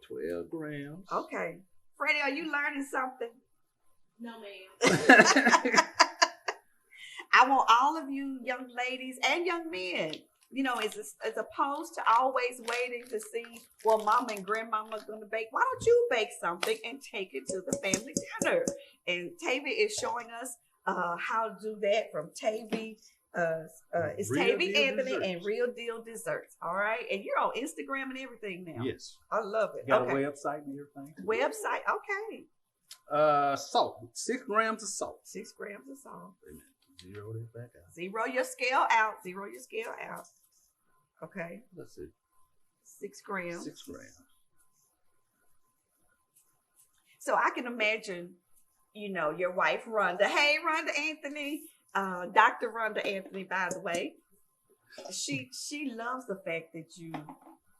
12 grams.
Okay. Freddie, are you learning something?
No, ma'am.
I want all of you young ladies and young men, as opposed to always waiting to see what mama and grandmama's going to bake, why don't you bake something and take it to the family dinner? And Tavey is showing us how to do that from Tavey. It's Tavey Anthony desserts. And Real Deal Desserts. All right. And you're on Instagram and everything now.
Yes.
I love it.
Got a website and everything.
Website. Okay.
Salt. 6 grams of salt.
6 grams of salt.
Zero that back out.
Zero your scale out. Okay.
Let's see.
6 grams.
6 grams.
So I can imagine, your wife, Rhonda. Hey, Rhonda Anthony. Dr. Rhonda Anthony, by the way. She loves the fact that you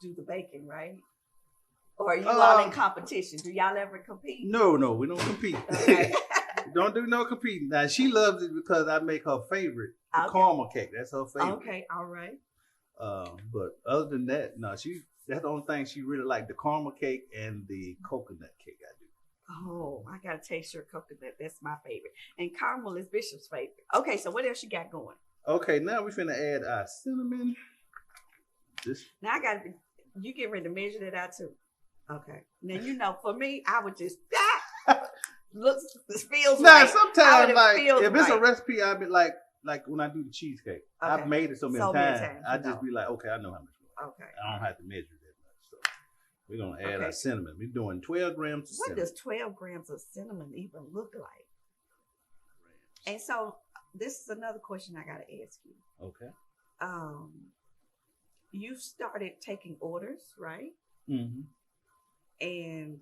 do the baking, right? Or are you all in competition? Do y'all ever compete?
No, we don't compete.
Okay.
Don't do no competing. Now, she loves it because I make her favorite, the caramel cake. That's her favorite.
Okay, all right.
But other than that, no, that's the only thing she really liked, the caramel cake and the coconut cake I do.
Oh, I got to taste your coconut. That's my favorite. And caramel is Bishop's favorite. Okay, so what else you got going?
Okay, now we're finna add our cinnamon.
Now you get ready to measure that out too. Okay. Now, for me, I would just, feels
nah,
right.
sometimes, if it's
right.
a recipe, I'll be like when I do the cheesecake.
Okay.
I've made it so many times. I just be like, okay, I know how much.
Okay.
I don't have to measure that much. So we're going to add our cinnamon. We're doing 12 grams of cinnamon.
What does 12 grams of cinnamon even look like? And so this is another question I got to ask you.
Okay.
You started taking orders, right?
Mm-hmm.
And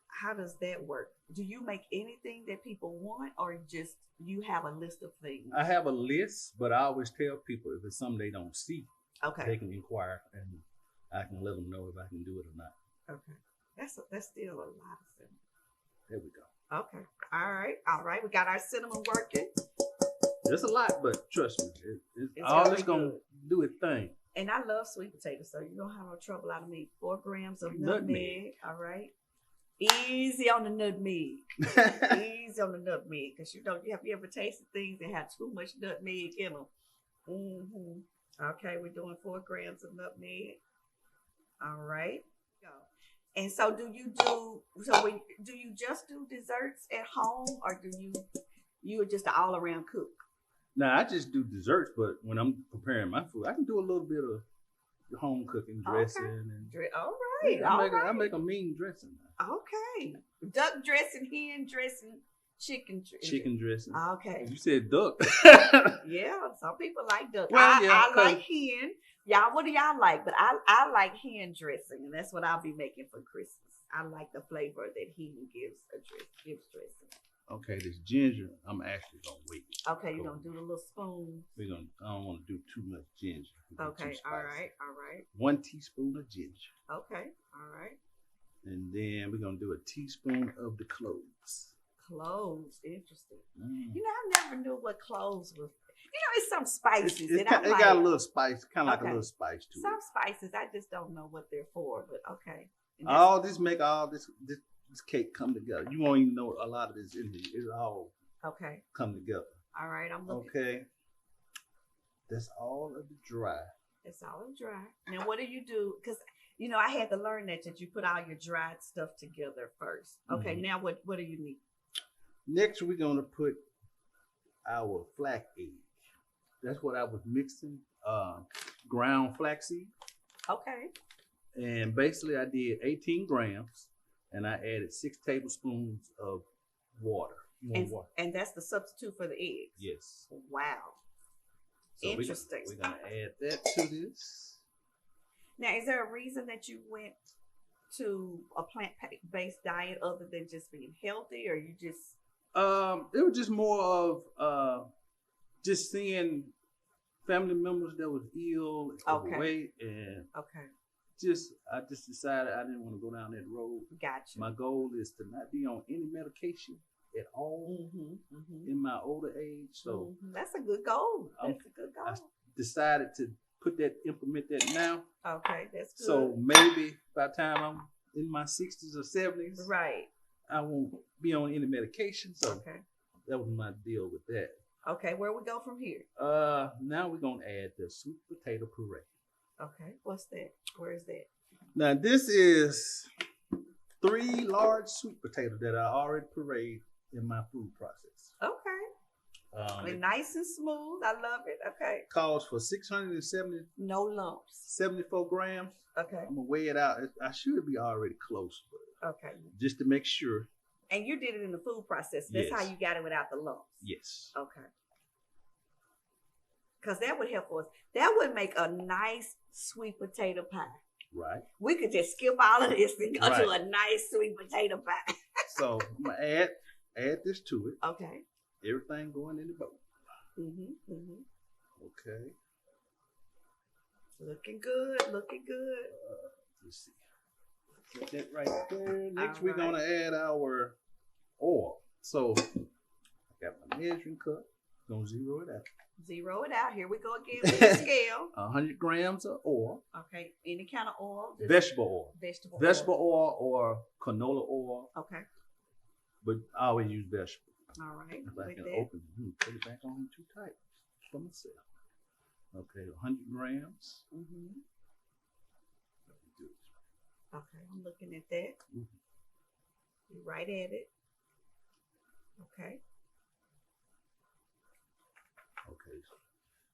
how does that work? Do you make anything that people want, or just you have a list of things?
I have a list, but I always tell people if it's something they don't see, they can inquire, and I can let them know if I can do it or not.
Okay, that's still a lot of cinnamon.
There we go.
Okay, all right. We got our cinnamon working.
There's a lot, but trust me, it's always gonna do its thing.
And I love sweet potatoes, so you don't have no trouble out of me. 4 grams of nutmeg. All right. Easy on the nutmeg. Easy on the nutmeg. Because have you ever tasted things that have too much nutmeg in them? Mm-hmm. Okay, we're doing 4 grams of nutmeg. All right. And so do you just do desserts at home, or do you're just an all-around cook?
Now, I just do desserts, but when I'm preparing my food, I can do a little bit of home cooking, dressing.
Okay. All right.
Yeah, I make a mean dressing.
Okay. Duck dressing, hen dressing, chicken dressing.
Chicken dressing.
Okay.
You said duck.
Yeah, some people like duck.
Well,
I like hen. Y'all, what do y'all like? But I like hen dressing, and that's what I'll be making for Christmas. I like the flavor that hen gives dressing.
Okay, this ginger, I'm actually gonna wait.
Okay, you're gonna do the little spoon.
I don't want to do too much ginger.
Okay, all right.
1 teaspoon of ginger.
Okay, all right.
And then we're gonna do a teaspoon of the cloves.
Cloves, interesting.
Mm.
I never knew what cloves was. It's some spices.
It got a little spice, kind of like a little spice to it.
Some spices, I just don't know what they're for, but okay.
Make all this cake come together. You won't even know a lot of this in here. It'll all come together.
All right, I'm looking.
Okay. That's all of the dry.
It's all dry. Now, what do you do? Because, I had to learn that you put all your dried stuff together first. Okay, Now what do you need?
Next, we're going to put our flax egg. That's what I was mixing, ground flaxseed.
Okay.
And basically, I did 18 grams, and I added 6 tablespoons of water.
And that's the substitute for the eggs?
Yes.
Wow. So interesting.
We're going to add that to this.
Now, is there a reason that you went to a plant-based diet other than just being healthy, or you just...
It was just more of just seeing family members that was ill, overweight, and I just decided I didn't want to go down that road.
Gotcha.
My goal is to not be on any medication at all in my older age. So
that's a good goal. I
decided to implement that now.
Okay, that's good.
So maybe by the time I'm in my 60s or 70s,
right,
I won't be on any medication. So that was my deal with that.
Okay, where we go from here?
Now we're gonna add the sweet potato puree.
Okay, what's that? Where is that?
Now this is 3 large sweet potatoes that I already pureed in my food process.
Okay. Nice and smooth. I love it. Okay.
Calls for 670.
No lumps.
74 grams.
Okay.
I'm gonna weigh it out. I should be already close, but just to make sure.
And you did it in the food process. That's how you got it without the lumps.
Yes.
Okay. Because that would help us. That would make a nice sweet potato pie.
Right.
We could just skip all of this and go to a nice sweet potato pie.
So I'm gonna add this to it.
Okay.
Everything going in the bowl. Okay.
Looking good. Looking good.
Let's see. Get that right there. Next, we're gonna add our oil. So I got my measuring cup. Gonna zero it out.
Zero it out. Here we go again with the scale.
100 grams of oil.
Okay. Any kind of oil?
Vegetable oil.
Vegetable
oil or canola oil.
Okay.
But I always use vegetable.
All right.
If I can open it, put it back on too tight for myself. Okay, 100 grams.
Okay, I'm looking at that. You're right at it. Okay.
Okay.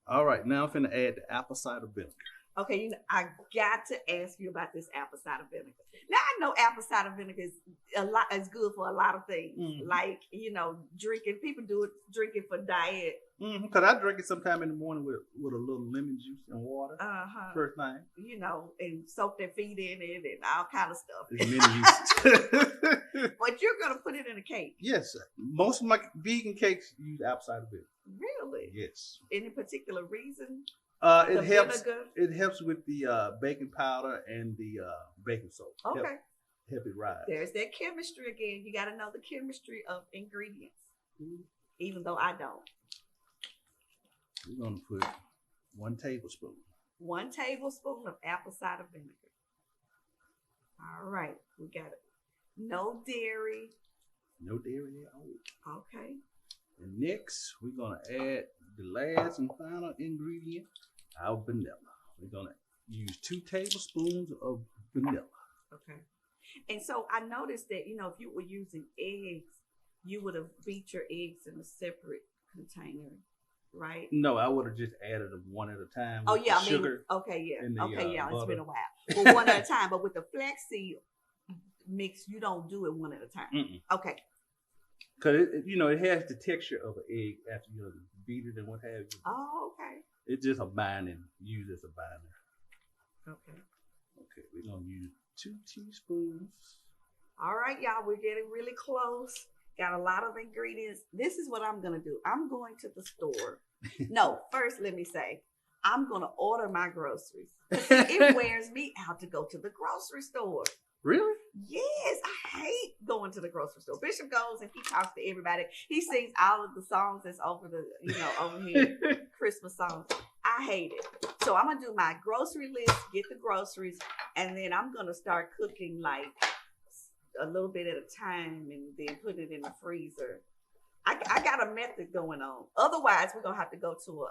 All right, now I'm finna add the apple cider vinegar.
Okay, I got to ask you about this apple cider vinegar. Now I know apple cider vinegar is good for a lot of things, like drinking. People drink it for diet.
Cause I drink it sometime in the morning with a little lemon juice and water. First thing.
And soak their feet in it and all kind of stuff.
There's many uses.
But you're gonna put it in a cake.
Yes, most of my vegan cakes use apple cider vinegar.
Really?
Yes.
Any particular reason?
It helps.
Vinegar?
It helps with the baking powder and the baking soda.
Okay.
Help it rise.
There's that chemistry again. You got to know the chemistry of ingredients, even though I don't.
We're gonna put 1 tablespoon.
1 tablespoon of apple cider vinegar. All right, we got it. No dairy.
No dairy at all.
Okay.
And next, we're gonna add the last and final ingredient, our vanilla. We're gonna use 2 tablespoons of vanilla.
Okay. And so I noticed that, if you were using eggs, you would have beat your eggs in a separate container, right?
No, I would have just added them one at a time.
Oh, yeah.
Sugar.
Okay, yeah. It's
Butter.
been a while. Well, one at a time. But with the flaxseed mix, you don't do it one at a time. Okay.
Because, it has the texture of an egg after you beat it and what have you.
Oh, okay.
It's just a binding, used as a binder.
Okay.
Okay, we're going to use 2 teaspoons.
All right, y'all, we're getting really close. Got a lot of ingredients. This is what I'm going to do. I'm going to the store. No, first let me say, I'm going to order my groceries. It wears me out to go to the grocery store.
Really?
Yes, I hate going to the grocery store. Bishop goes and he talks to everybody. He sings all of the songs that's over here, Christmas songs. I hate it. So I'm gonna do my grocery list, get the groceries, and then I'm gonna start cooking like a little bit at a time, and then put it in the freezer. I got a method going on. Otherwise, we're gonna have to go to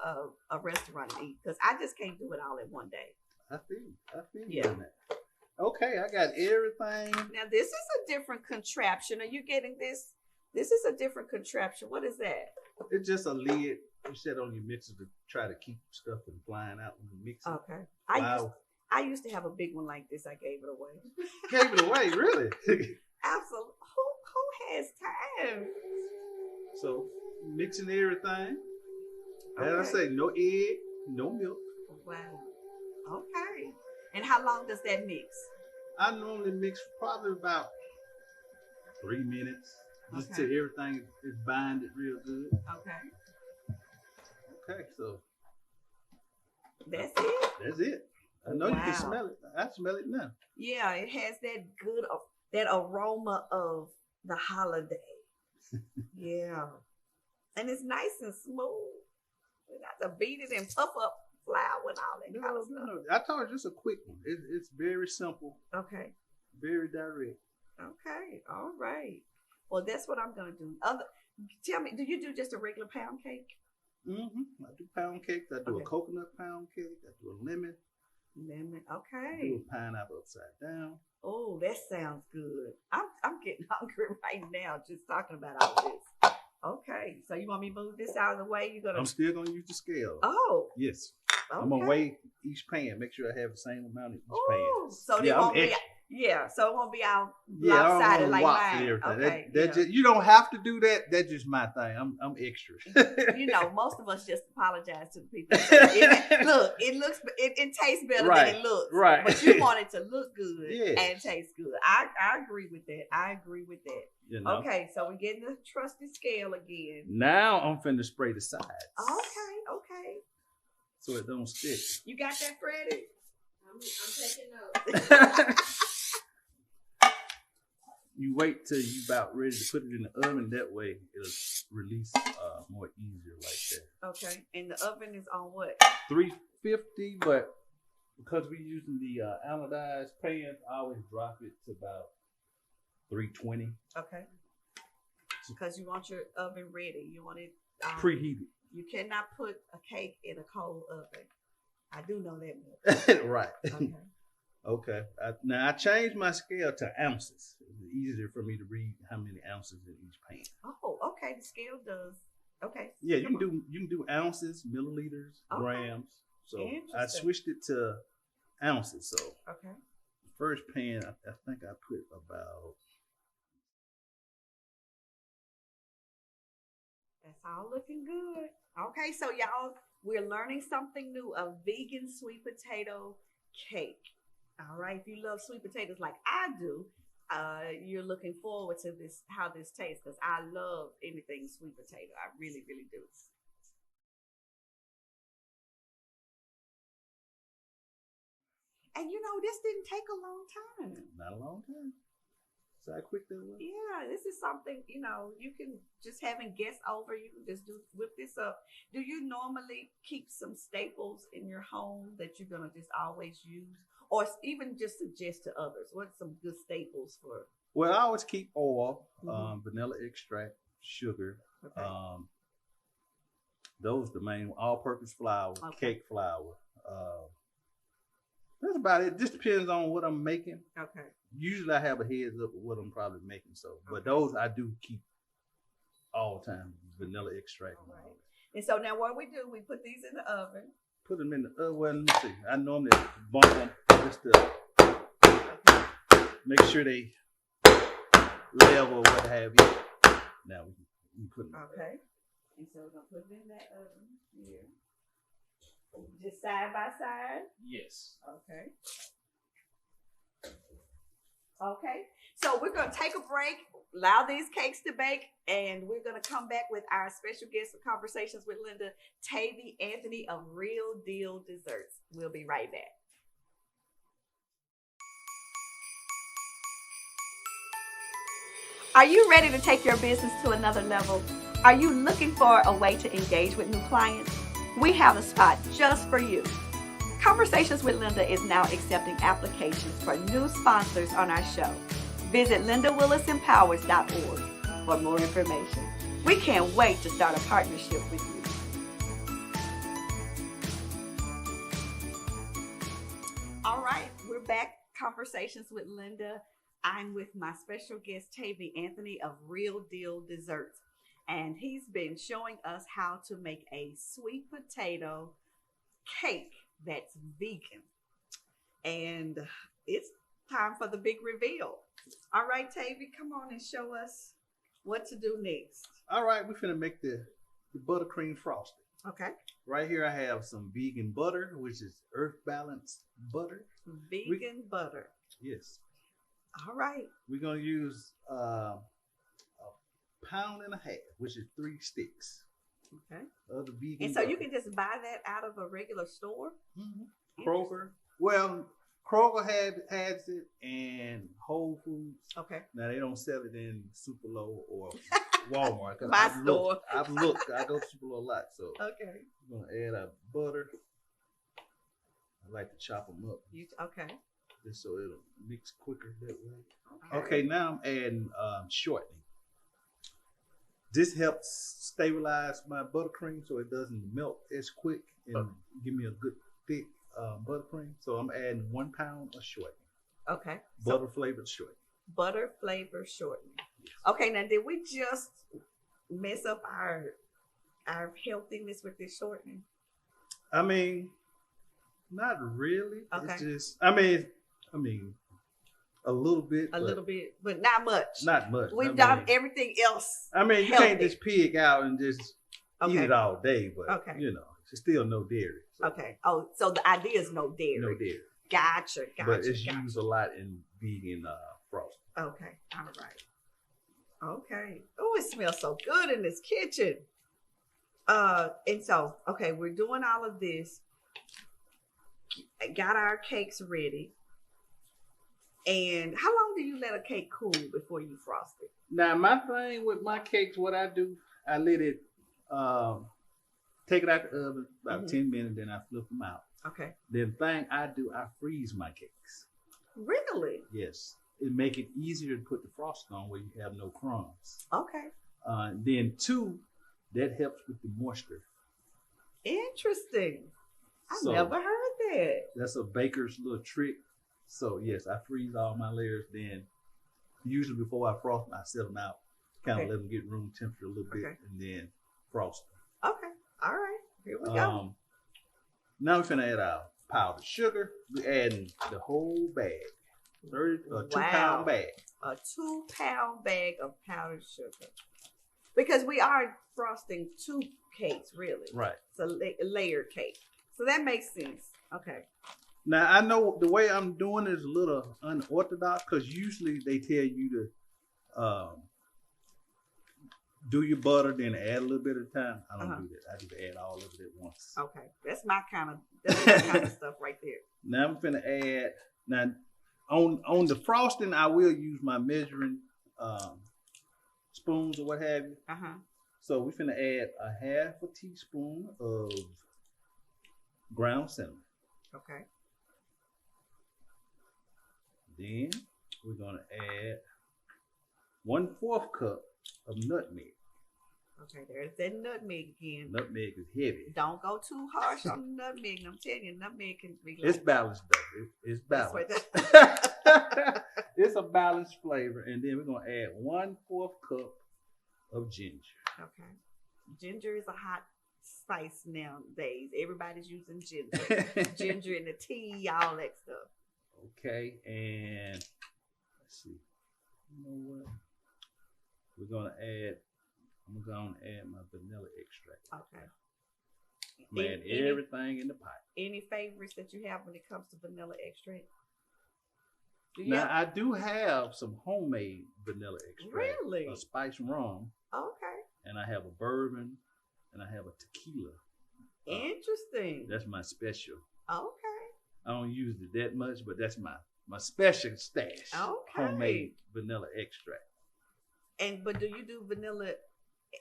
a restaurant and eat because I just can't do it all in one day.
I feel you on that. Okay, I got everything.
Now, this is a different contraption. Are you getting this? This is a different contraption. What is that?
It's just a lid you set on your mixer to try to keep stuff from flying out when you mix it.
Okay. I used to have a big one like this. I gave it away.
Gave it away, really?
Absolutely. Who has time?
So, mixing everything.
Okay.
As I say, no egg, no milk.
Wow. Okay. And how long does that mix?
I normally mix probably about 3 minutes. Just till everything is binded real good. Okay, so.
That's it?
That's it. I know you can smell it. I smell it now. Yeah,
it has that good, that aroma of the holiday. Yeah. And it's nice and smooth. You got to beat it and puff up flour and all that kind of stuff.
No. I told you just a quick one. It's very simple.
Okay.
Very direct.
Okay. All right. Well, that's what I'm going to do. Tell me, do you do just a regular pound cake?
Mm-hmm. I do pound cakes. I do a coconut pound cake. I do a lemon.
Okay.
I do a pineapple upside down.
Oh, that sounds good. I'm getting hungry right now just talking about all this. Okay. So you want me to move this out of the way?
I'm still going to use the scale.
Oh.
Yes.
Okay.
I'm going to weigh each pan. Make sure I have the same amount in each pan.
So Yeah, so it won't be all
Yeah,
lopsided
I
like
don't
mine.
everything.
Okay,
That just, you don't have to do that. That's just my thing. I'm extra.
You know, most of us just apologize to the people. It tastes better than it looks.
Right.
But you want it to look good
Yes.
and taste good. I agree with that. I agree with that.
You know?
Okay, so we're getting the trusty scale again.
Now I'm finna spray the sides.
Okay.
So it don't stick.
You got that, Freddie?
I'm taking notes.
You wait till you about ready to put it in the oven. That way it'll release more easier like that.
Okay, and the oven is on what?
350, but because we're using the anodized pan, I always drop it to about 320.
Okay. Because you want your oven ready. You want it
Preheated.
You cannot put a cake in a cold oven. I do know that much.
Right.
Okay.
Okay. Now I changed my scale to ounces. It's easier for me to read how many ounces in each pan.
Oh, okay. The scale does. Okay.
Yeah, you can do ounces, milliliters, grams. So I switched it to ounces. So
okay.
First pan, I think I put about.
That's all looking good. Okay, so y'all, we're learning something new: a vegan sweet potato cake. All right, if you love sweet potatoes like I do, you're looking forward to this, how this tastes, because I love anything sweet potato. I really, really do. And you know, this didn't take a long time.
Not a long time. So how quick that was?
Yeah, this is something, you know, you can just having guests over, you can just whip this up. Do you normally keep some staples in your home that you're gonna just always use? Or even just suggest to others? What's some good staples for?
Well, I always keep oil, vanilla extract, sugar.
Okay.
Those the main all-purpose flour, cake flour. That's about it. Just depends on what I'm making.
Okay.
Usually I have a heads up of what I'm probably making. So, but those I do keep all the time. Vanilla extract.
All right. And so now what we do, we put these in the oven.
Put them in the oven. Well, let me see. I normally bump them just to make sure they level or what have you. Now we can put them.
Okay. And so we're gonna put it in that oven here. Just side by side?
Yes.
Okay. Okay. So we're going to take a break, allow these cakes to bake, and we're going to come back with our special guest of Conversations with Linda, Tavey Anthony of Real Deal Desserts. We'll be right back. Are you ready to take your business to another level? Are you looking for a way to engage with new clients? We have a spot just for you. Conversations with Linda is now accepting applications for new sponsors on our show. Visit lindawillisempowers.org for more information. We can't wait to start a partnership with you. All right, we're back. Conversations with Linda. I'm with my special guest, Tavey Anthony of Real Deal Desserts. And he's been showing us how to make a sweet potato cake that's vegan. And it's time for the big reveal. All right, Tavey, come on and show us what to do next.
All right, we're finna make the buttercream frosting.
Okay.
Right here I have some vegan butter, which is earth balanced butter.
Vegan butter.
Yes.
All right.
We're gonna use a pound and a half, which is 3 sticks.
Okay.
Of the vegan
And so
butter.
you can just buy that out of a regular store?
Mm-hmm. Kroger. Well, Kroger has it, and Whole Foods.
Okay.
Now they don't sell it in Super-Low or Walmart.
My store.
I've looked. I go to Super-Low a lot. So
okay.
we're gonna add our butter. I like to chop them up.
Okay.
Just so it'll mix quicker that way. Okay, now I'm adding shortening. This helps stabilize my buttercream so it doesn't melt as quick and give me a good thick buttercream. So I'm adding 1 pound of shortening.
Okay.
Butter flavored shortening.
Butter flavored shortening. Okay, now did we just mess up our healthiness with this shortening?
I mean, not really.
Okay.
It's just, I mean, A little bit.
A little bit, but not much.
Not much.
We've done everything else.
I mean, you
healthy.
can't just pig out and just eat it all day, but you know, it's still no dairy. So.
Okay. Oh, so the idea is no dairy.
No dairy.
Gotcha.
But it's used a lot in vegan frosting.
Okay. All right. Okay. Oh, it smells so good in this kitchen. And so, okay, we're doing all of this. Got our cakes ready. And how long do you let a cake cool before you frost it?
Now, my thing with my cakes, what I do, I let it, take it out the oven about 10 minutes, then I flip them out.
Okay.
Then thing I do, I freeze my cakes.
Really?
Yes. It make it easier to put the frosting on where you have no crumbs.
Okay.
Then 2, that helps with the moisture.
Interesting. I've never heard that.
That's a baker's little trick. So yes, I freeze all my layers. Then usually before I frost them, I set them out, kind of let them get room temperature a little bit, and then frost them.
Okay. All right. Here we go.
Now we're finna add our powdered sugar. We're adding the whole bag, 2-pound bag.
A 2-pound bag of powdered sugar. Because we are frosting 2 cakes, really.
Right.
It's a layered cake. So that makes sense. Okay.
Now, I know the way I'm doing is a little unorthodox because usually they tell you to do your butter, then add a little bit of time. I don't do that. I just add all of it at once.
Okay. That's my kind of stuff right there.
Now, I'm going to add, now on the frosting, I will use my measuring spoons or what have you. So we're going to add a half a teaspoon of ground cinnamon.
Okay.
Then we're going to add 1/4 cup of nutmeg.
Okay, there's that nutmeg again.
Nutmeg is heavy.
Don't go too harsh on the nutmeg. I'm telling you, nutmeg can be
It's balanced though. It's balanced. It's a balanced flavor. And then we're going to add 1/4 cup of ginger.
Okay. Ginger is a hot spice nowadays. Everybody's using ginger. Ginger in the tea, all that stuff.
Okay, and let's see. You know what? I'm going to add my vanilla extract.
Okay.
I'm going to add everything in the pot.
Any favorites that you have when it comes to vanilla extract?
Now, I do have some homemade vanilla extract.
Really?
A spice rum.
Okay.
And I have a bourbon, and I have a tequila.
Interesting.
That's my special.
Okay.
I don't use it that much, but that's my special stash.
Okay.
Homemade vanilla extract.
But do you do vanilla,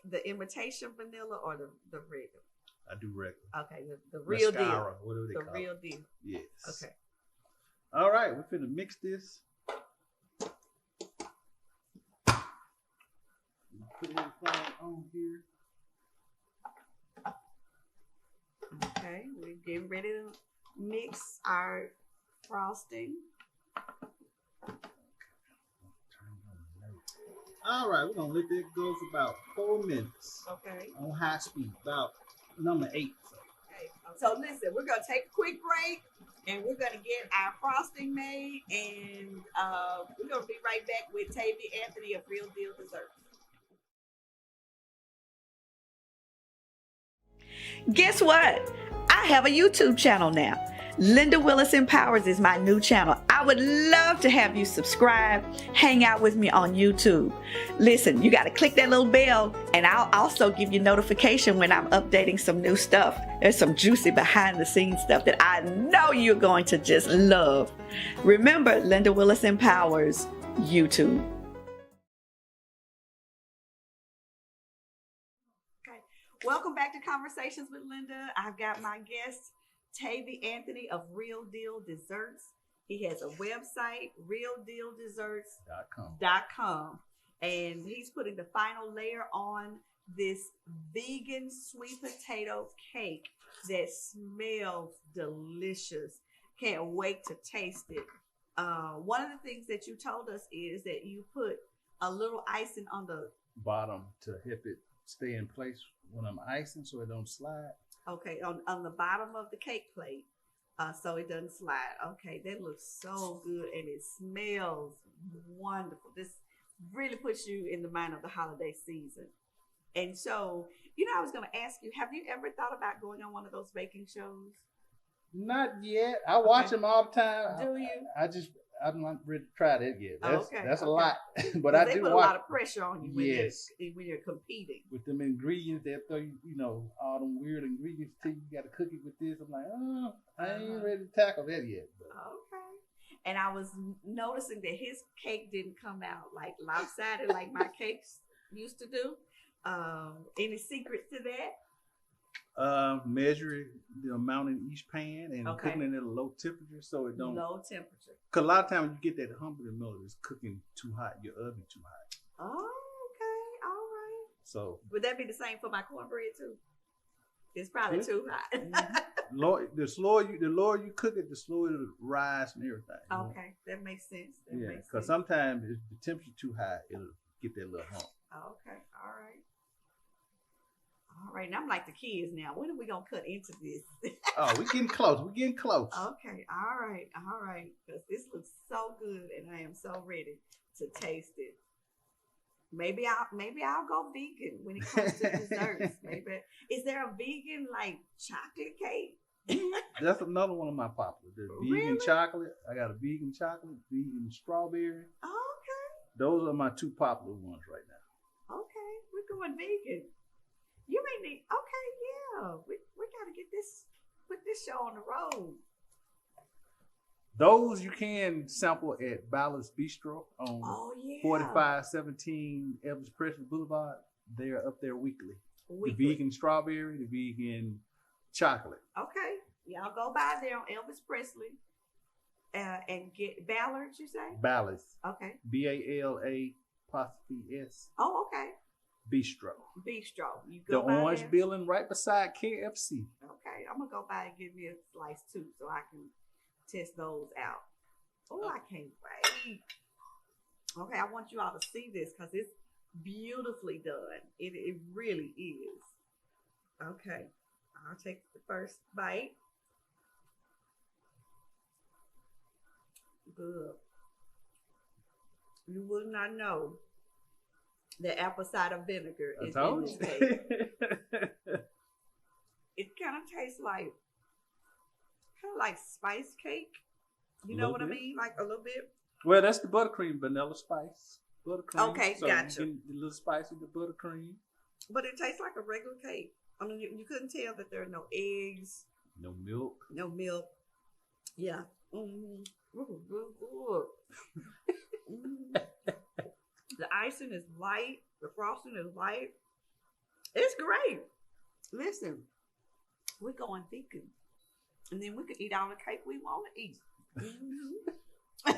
the imitation vanilla or the regular?
I do regular.
Okay, the real
Mascara,
deal.
whatever they call it.
The real deal.
Yes.
Okay.
All right, we're finna mix this. Put everything on here.
Okay, we're getting ready to mix our frosting.
All right, we're gonna let that go for about 4 minutes.
Okay.
On high speed, about number 8.
Okay. So listen, we're gonna take a quick break, and we're gonna get our frosting made, and we're gonna be right back with Tavey Anthony of Real Deal Desserts. Guess what? I have a YouTube channel now. Linda Willis Empowers is my new channel. I would love to have you subscribe, hang out with me on YouTube. Listen, you got to click that little bell, and I'll also give you notification when I'm updating some new stuff. There's some juicy behind the scenes stuff that I know you're going to just love. Remember, Linda Willis Empowers YouTube. Okay, welcome back to Conversations with Linda. I've got my guest, Tavey Anthony of Real Deal Desserts. He has a website, realdealdesserts.com. And he's putting the final layer on this vegan sweet potato cake that smells delicious. Can't wait to taste it. One of the things that you told us is that you put a little icing on the
bottom to help it stay in place when I'm icing so it don't slide.
Okay, on the bottom of the cake plate, so it doesn't slide. Okay, that looks so good, and it smells wonderful. This really puts you in the mind of the holiday season. And so, I was going to ask you, have you ever thought about going on one of those baking shows?
Not yet. I watch them all the time.
Do you?
I'm not ready to try that yet. That's a lot. But
I
do
put a lot of pressure on you when you're competing.
With them ingredients, they'll throw you, all them weird ingredients to you. You got to cook it with this. I'm like, I ain't ready to tackle that yet. But.
Okay. And I was noticing that his cake didn't come out like lopsided like my cakes used to do. Any secrets to that?
Measuring the amount in each pan and cooking it at a low temperature so it don't.
Low temperature.
Because a lot of times you get that 100 milliliters, it's cooking too hot, your oven too hot.
Oh, okay, all right.
So
would that be the same for my cornbread too? It's probably too hot.
The lower you cook it, the slower it'll rise and everything.
Okay, that makes sense.
Because sometimes if the temperature too high, it'll get that little hump.
Okay, all right. All right, now I'm like the kids now. When are we going to cut into this?
Oh, we're getting close.
Okay, all right. Because this looks so good and I am so ready to taste it. Maybe I'll go vegan when it comes to desserts. Maybe. Is there a vegan like chocolate cake?
That's another one of my popular. The vegan chocolate. I got a vegan chocolate, vegan strawberry.
Okay.
Those are my two popular ones right now.
Okay, we're going vegan. You may need. Okay, yeah. We got to put this show on the road.
Those you can sample at Ballard's Bistro on 4517 Elvis Presley Boulevard. They're up there weekly. The vegan strawberry, the vegan chocolate.
Okay. Y'all go by there on Elvis Presley and get Ballard's, you say?
Ballard's.
Okay.
BALA''S.
Oh, okay.
Bistro.
You go
the
by
orange
there?
building right beside KFC.
Okay. I'm going to go by and give me a slice too so I can test those out. Oh, I can't wait. Okay, I want you all to see this because it's beautifully done. It really is. Okay, I'll take the first bite. Good. You would not know that apple cider vinegar is in this cake. It kind of tastes like spice cake. You know what I mean? Like a little bit.
Well, that's the buttercream vanilla spice. Buttercream.
Okay,
so
gotcha.
You get a little spice with the buttercream.
But it tastes like a regular cake. I mean, you couldn't tell that there are no eggs.
No milk.
Yeah. Mm-hmm. Ooh, the icing is light. The frosting is light. It's great. Listen, we're going vegan. And then we can eat all the cake we want to eat. Mm-hmm.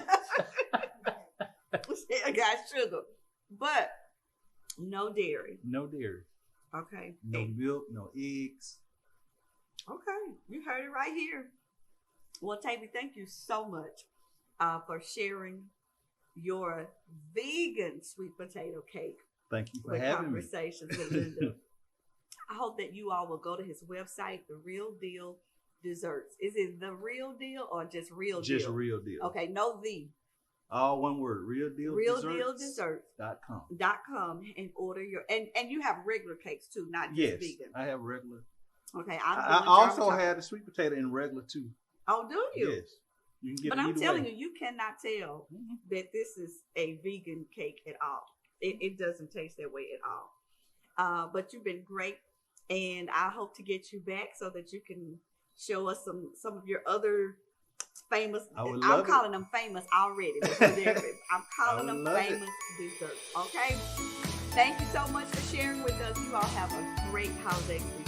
I got sugar. But no dairy. Okay.
No milk, no eggs.
Okay. You heard it right here. Well, Tavey, thank you so much for sharing your vegan sweet potato cake.
Thank you for having me.
Conversations with Linda. I hope that you all will go to his website, The Real Deal Desserts. Is it The Real Deal or just Real Deal?
Just Real Deal.
Okay, no the.
All one word. Real Deal
Desserts.com and order your and you have regular cakes too, not just vegan.
I have regular.
Okay,
I also have the sweet potato in regular too.
Oh, do you?
Yes. You can get
but
it
I'm telling
way.
you cannot tell that this is a vegan cake at all. It doesn't taste that way at all. But you've been great, and I hope to get you back so that you can show us some of your other famous. I'm calling them famous already. I'm calling them famous desserts. Okay. Thank you so much for sharing with us. You all have a great holiday season.